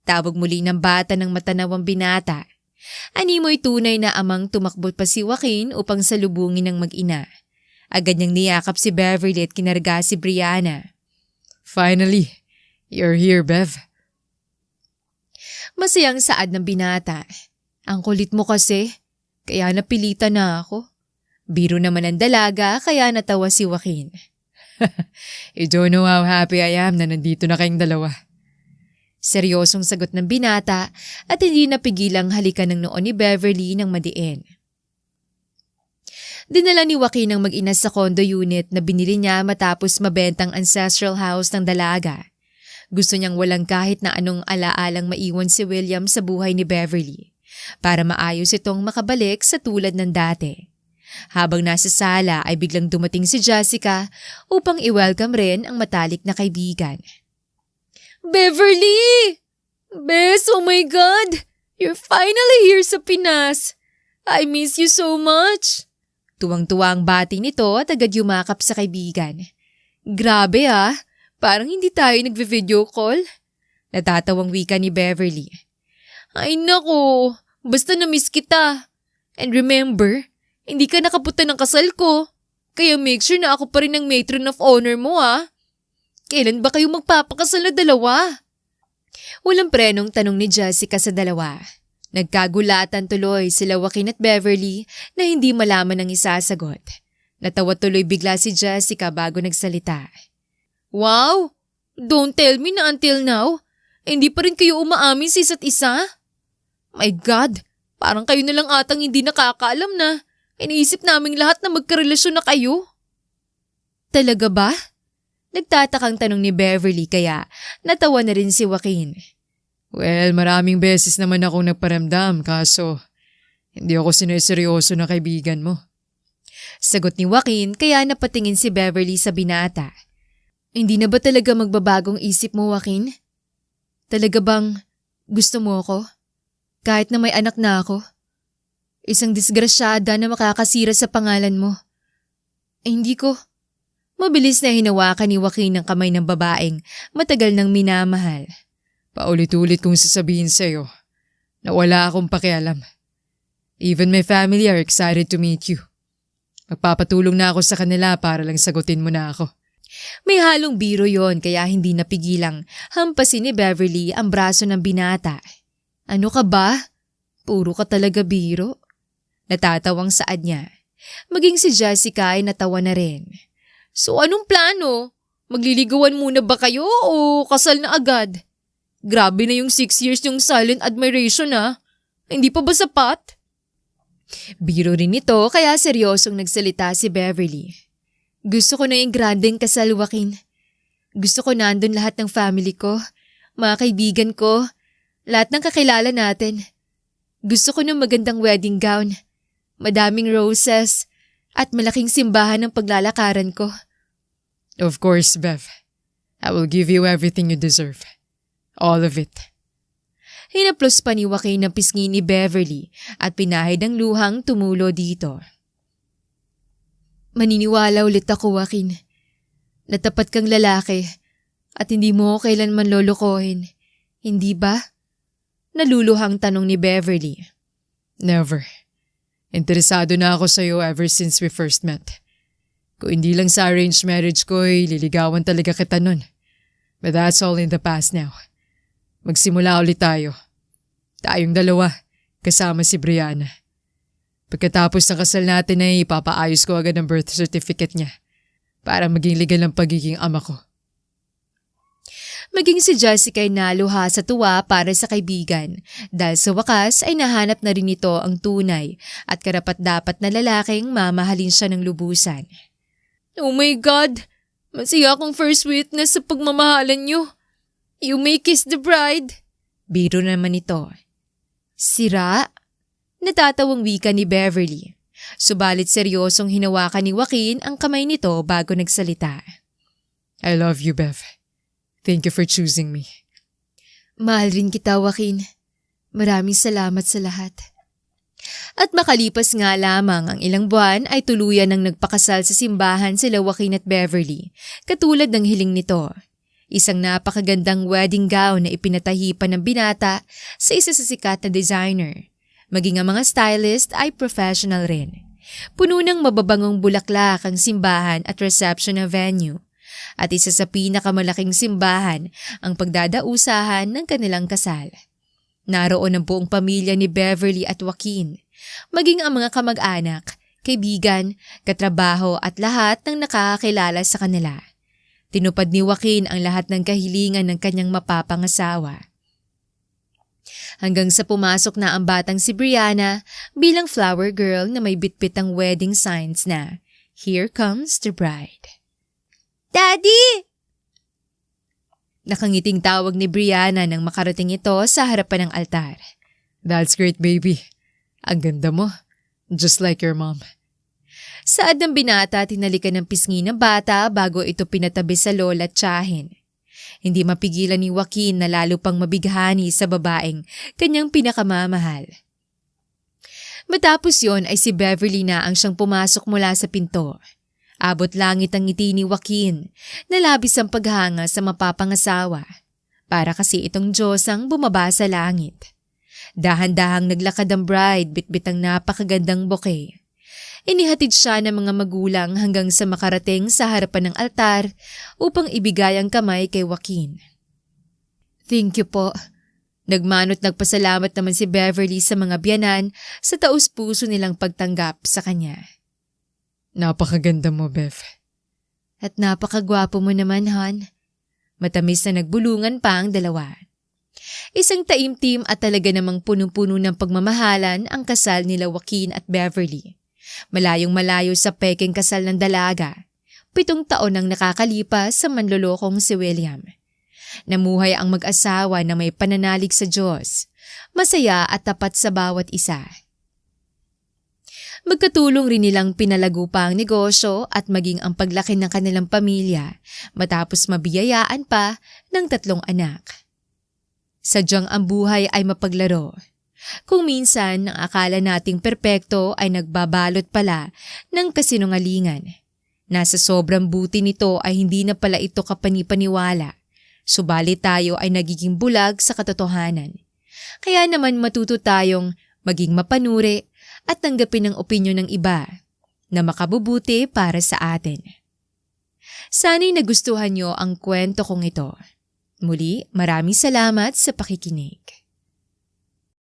Tawag muli ng bata ng matanawang binata. Animoy tunay na amang tumakbo pa si Joaquin upang salubungin ng mag-ina. Agad niyang niyakap si Beverly at kinarga si Brianna. Finally, you're here, Bev. Masayang saad ng binata. Ang kulit mo kasi, kaya napilitan na ako. Biro naman ang dalaga kaya natawa si Joaquin. You don't know how happy I am na nandito na kayong dalawa. Seryosong sagot ng binata at hindi napigilang halikan ng noon ni Beverly ng madiin. Dinala ni Joaquin ang mag-ina sa condo unit na binili niya matapos mabentang ancestral house ng dalaga. Gusto niyang walang kahit na anong alaalang maiwan si William sa buhay ni Beverly para maayos itong makabalik sa tulad ng dati. Habang nasa sala ay biglang dumating si Jessica upang i-welcome rin ang matalik na kaibigan. Beverly! Bes, oh my God! You're finally here sa Pinas! I miss you so much! Tuwang-tuwa ang bati nito at agad yumakap sa kaibigan. Grabe ah! Parang hindi tayo nagve-video call. Natatawang wika ni Beverly. Ay nako, basta na-miss kita. And remember, hindi ka nakapunta ng kasal ko. Kaya make sure na ako pa rin ang matron of honor mo ah. Kailan ba kayo magpapakasal na dalawa? Walang prenong tanong ni Jessica sa dalawa. Nagkagulatan tuloy sila Joaquin at Beverly na hindi malaman ang isasagot. Natawa tuloy bigla si Jessica bago nagsalita. Wow! Don't tell me na until now, hindi pa rin kayo umaamin sa isa't isa? My God! Parang kayo na lang atang hindi nakakaalam na iniisip naming lahat na magkarelasyon na kayo. Talaga ba? Nagtatakang tanong ni Beverly kaya natawa na rin si Joaquin. Well, maraming beses naman ako nagparamdam kaso hindi ako sineseryoso na kaibigan mo. Sagot ni Joaquin kaya napatingin si Beverly sa binata. Hindi na ba talaga magbabagong isip mo, Joaquin? Talaga bang gusto mo ako? Kahit na may anak na ako? Isang disgrasyada na makakasira sa pangalan mo. Hindi ko. Mabilis na hinawakan ni Joaquin ang kamay ng babaeng matagal nang minamahal. Paulit-ulit kong sasabihin sa'yo na wala akong pakialam. Even my family are excited to meet you. Magpapatulong na ako sa kanila para lang sagutin mo na ako. May halong biro yon kaya hindi napigilang hampasin ni Beverly ang braso ng binata. Ano ka ba? Puro ka talaga biro. Natatawang saad niya. Maging si Jessica ay natawa na rin. So anong plano? Magliligawan muna ba kayo o kasal na agad? Grabe na yung 6 years yung silent admiration ah. Hindi pa ba sapat? Biro rin ito kaya seryosong nagsalita si Beverly. Gusto ko na yung grandeng kasal, Joaquin. Gusto ko nandun lahat ng family ko, mga kaibigan ko, lahat ng kakilala natin. Gusto ko ng magandang wedding gown, madaming roses, at malaking simbahan ng paglalakaran ko. Of course, Bev. I will give you everything you deserve. All of it. Hinaplos pa ni Joaquin ang pisngi ni Beverly at pinahid ang luhang tumulo dito. Maniniwala ulit ako, Joaquin. Natapat kang lalaki at hindi mo ako kailanman lolokohin. Hindi ba? Naluluhang tanong ni Beverly. Never. Interesado na ako sa'yo ever since we first met. Kung hindi lang sa arranged marriage ko, liligawan talaga kita nun. But that's all in the past now. Magsimula ulit tayo. Tayong dalawa, kasama si Brianna. Pagkatapos ng kasal natin ay ipapaayos ko agad ang birth certificate niya para maging legal ang pagiging ama ko. Maging si Jessica ay naluha sa tuwa para sa kaibigan dahil sa wakas ay nahanap na rin ito ang tunay at karapat-dapat na lalaking mamahalin siya ng lubusan. Oh my God! Masaya akong first witness sa pagmamahalan niyo. You may kiss the bride. Biro naman ito. Sira? Natatawang wika ni Beverly. Subalit seryosong hinawakan ni Joaquin ang kamay nito bago nagsalita. I love you, Bev. Thank you for choosing me. Mahal rin kita, Joaquin. Maraming salamat sa lahat. At makalipas nga lamang ang ilang buwan ay tuluyan ng nagpakasal sa simbahan sila Joaquin at Beverly, katulad ng hiling nito. Isang napakagandang wedding gown na ipinatahi pa ng binata sa isa sa sikat na designer. Maging ang mga stylist ay professional rin. Puno ng mababangong bulaklak ang simbahan at reception na venue. At isa sa pinakamalaking simbahan ang pagdadausahan ng kanilang kasal. Naroon ang buong pamilya ni Beverly at Joaquin, maging ang mga kamag-anak, kaibigan, katrabaho at lahat ng nakakakilala sa kanila. Tinupad ni Joaquin ang lahat ng kahilingan ng kanyang mapapangasawa. Hanggang sa pumasok na ang batang si Brianna bilang flower girl na may bitbitang wedding signs na, "Here comes the bride." Daddy! Nakangiting tawag ni Brianna nang makarating ito sa harapan ng altar. That's great, baby. Ang ganda mo. Just like your mom. Saad ng binata, tinalikan ng pisngi ng bata bago ito pinatabi sa lola at tiyahin. Hindi mapigilan ni Joaquin na lalo pang mabighani sa babaeng kanyang pinakamamahal. Matapos yon ay si Beverly na ang siyang pumasok mula sa pinto. Abot langit ang ngiti ni Joaquin na labis ang paghanga sa mapapangasawa. Para kasi itong Diyos ang bumaba sa langit. Dahan-dahang naglakad ang bride bitbit ang napakagandang bouquet. Inihatid siya ng mga magulang hanggang sa makarating sa harapan ng altar upang ibigay ang kamay kay Joaquin. Thank you po. Nagmano't nagpasalamat naman si Beverly sa mga biyanan sa taus-puso nilang pagtanggap sa kanya. Napakaganda mo, Bev. At napakagwapo mo naman, hon. Matamis na nagbulungan pa ang dalawa. Isang taimtim at talaga namang punong-puno ng pagmamahalan ang kasal nila Joaquin at Beverly. Malayong malayo sa peking kasal ng dalaga. 7 taon ang nakakalipas sa manlolokong si William. Namuhay ang mag-asawa na may pananalig sa Diyos, masaya at tapat sa bawat isa. Magkatulong rin nilang pinalago pa ang negosyo at maging ang paglaki ng kanilang pamilya matapos mabiyayaan pa ng 3 anak. Sadyang ang buhay ay mapaglaro. Kung minsan ang akala nating perpekto ay nagbabalot pala ng kasinungalingan. Nasa sobrang buti nito ay hindi na pala ito kapanipaniwala. Subalit tayo ay nagiging bulag sa katotohanan. Kaya naman matuto tayong maging mapanuri at tanggapin ang opinyon ng iba na makabubuti para sa atin. Sana'y nagustuhan niyo ang kwento kong ito. Muli, maraming salamat sa pakikinig.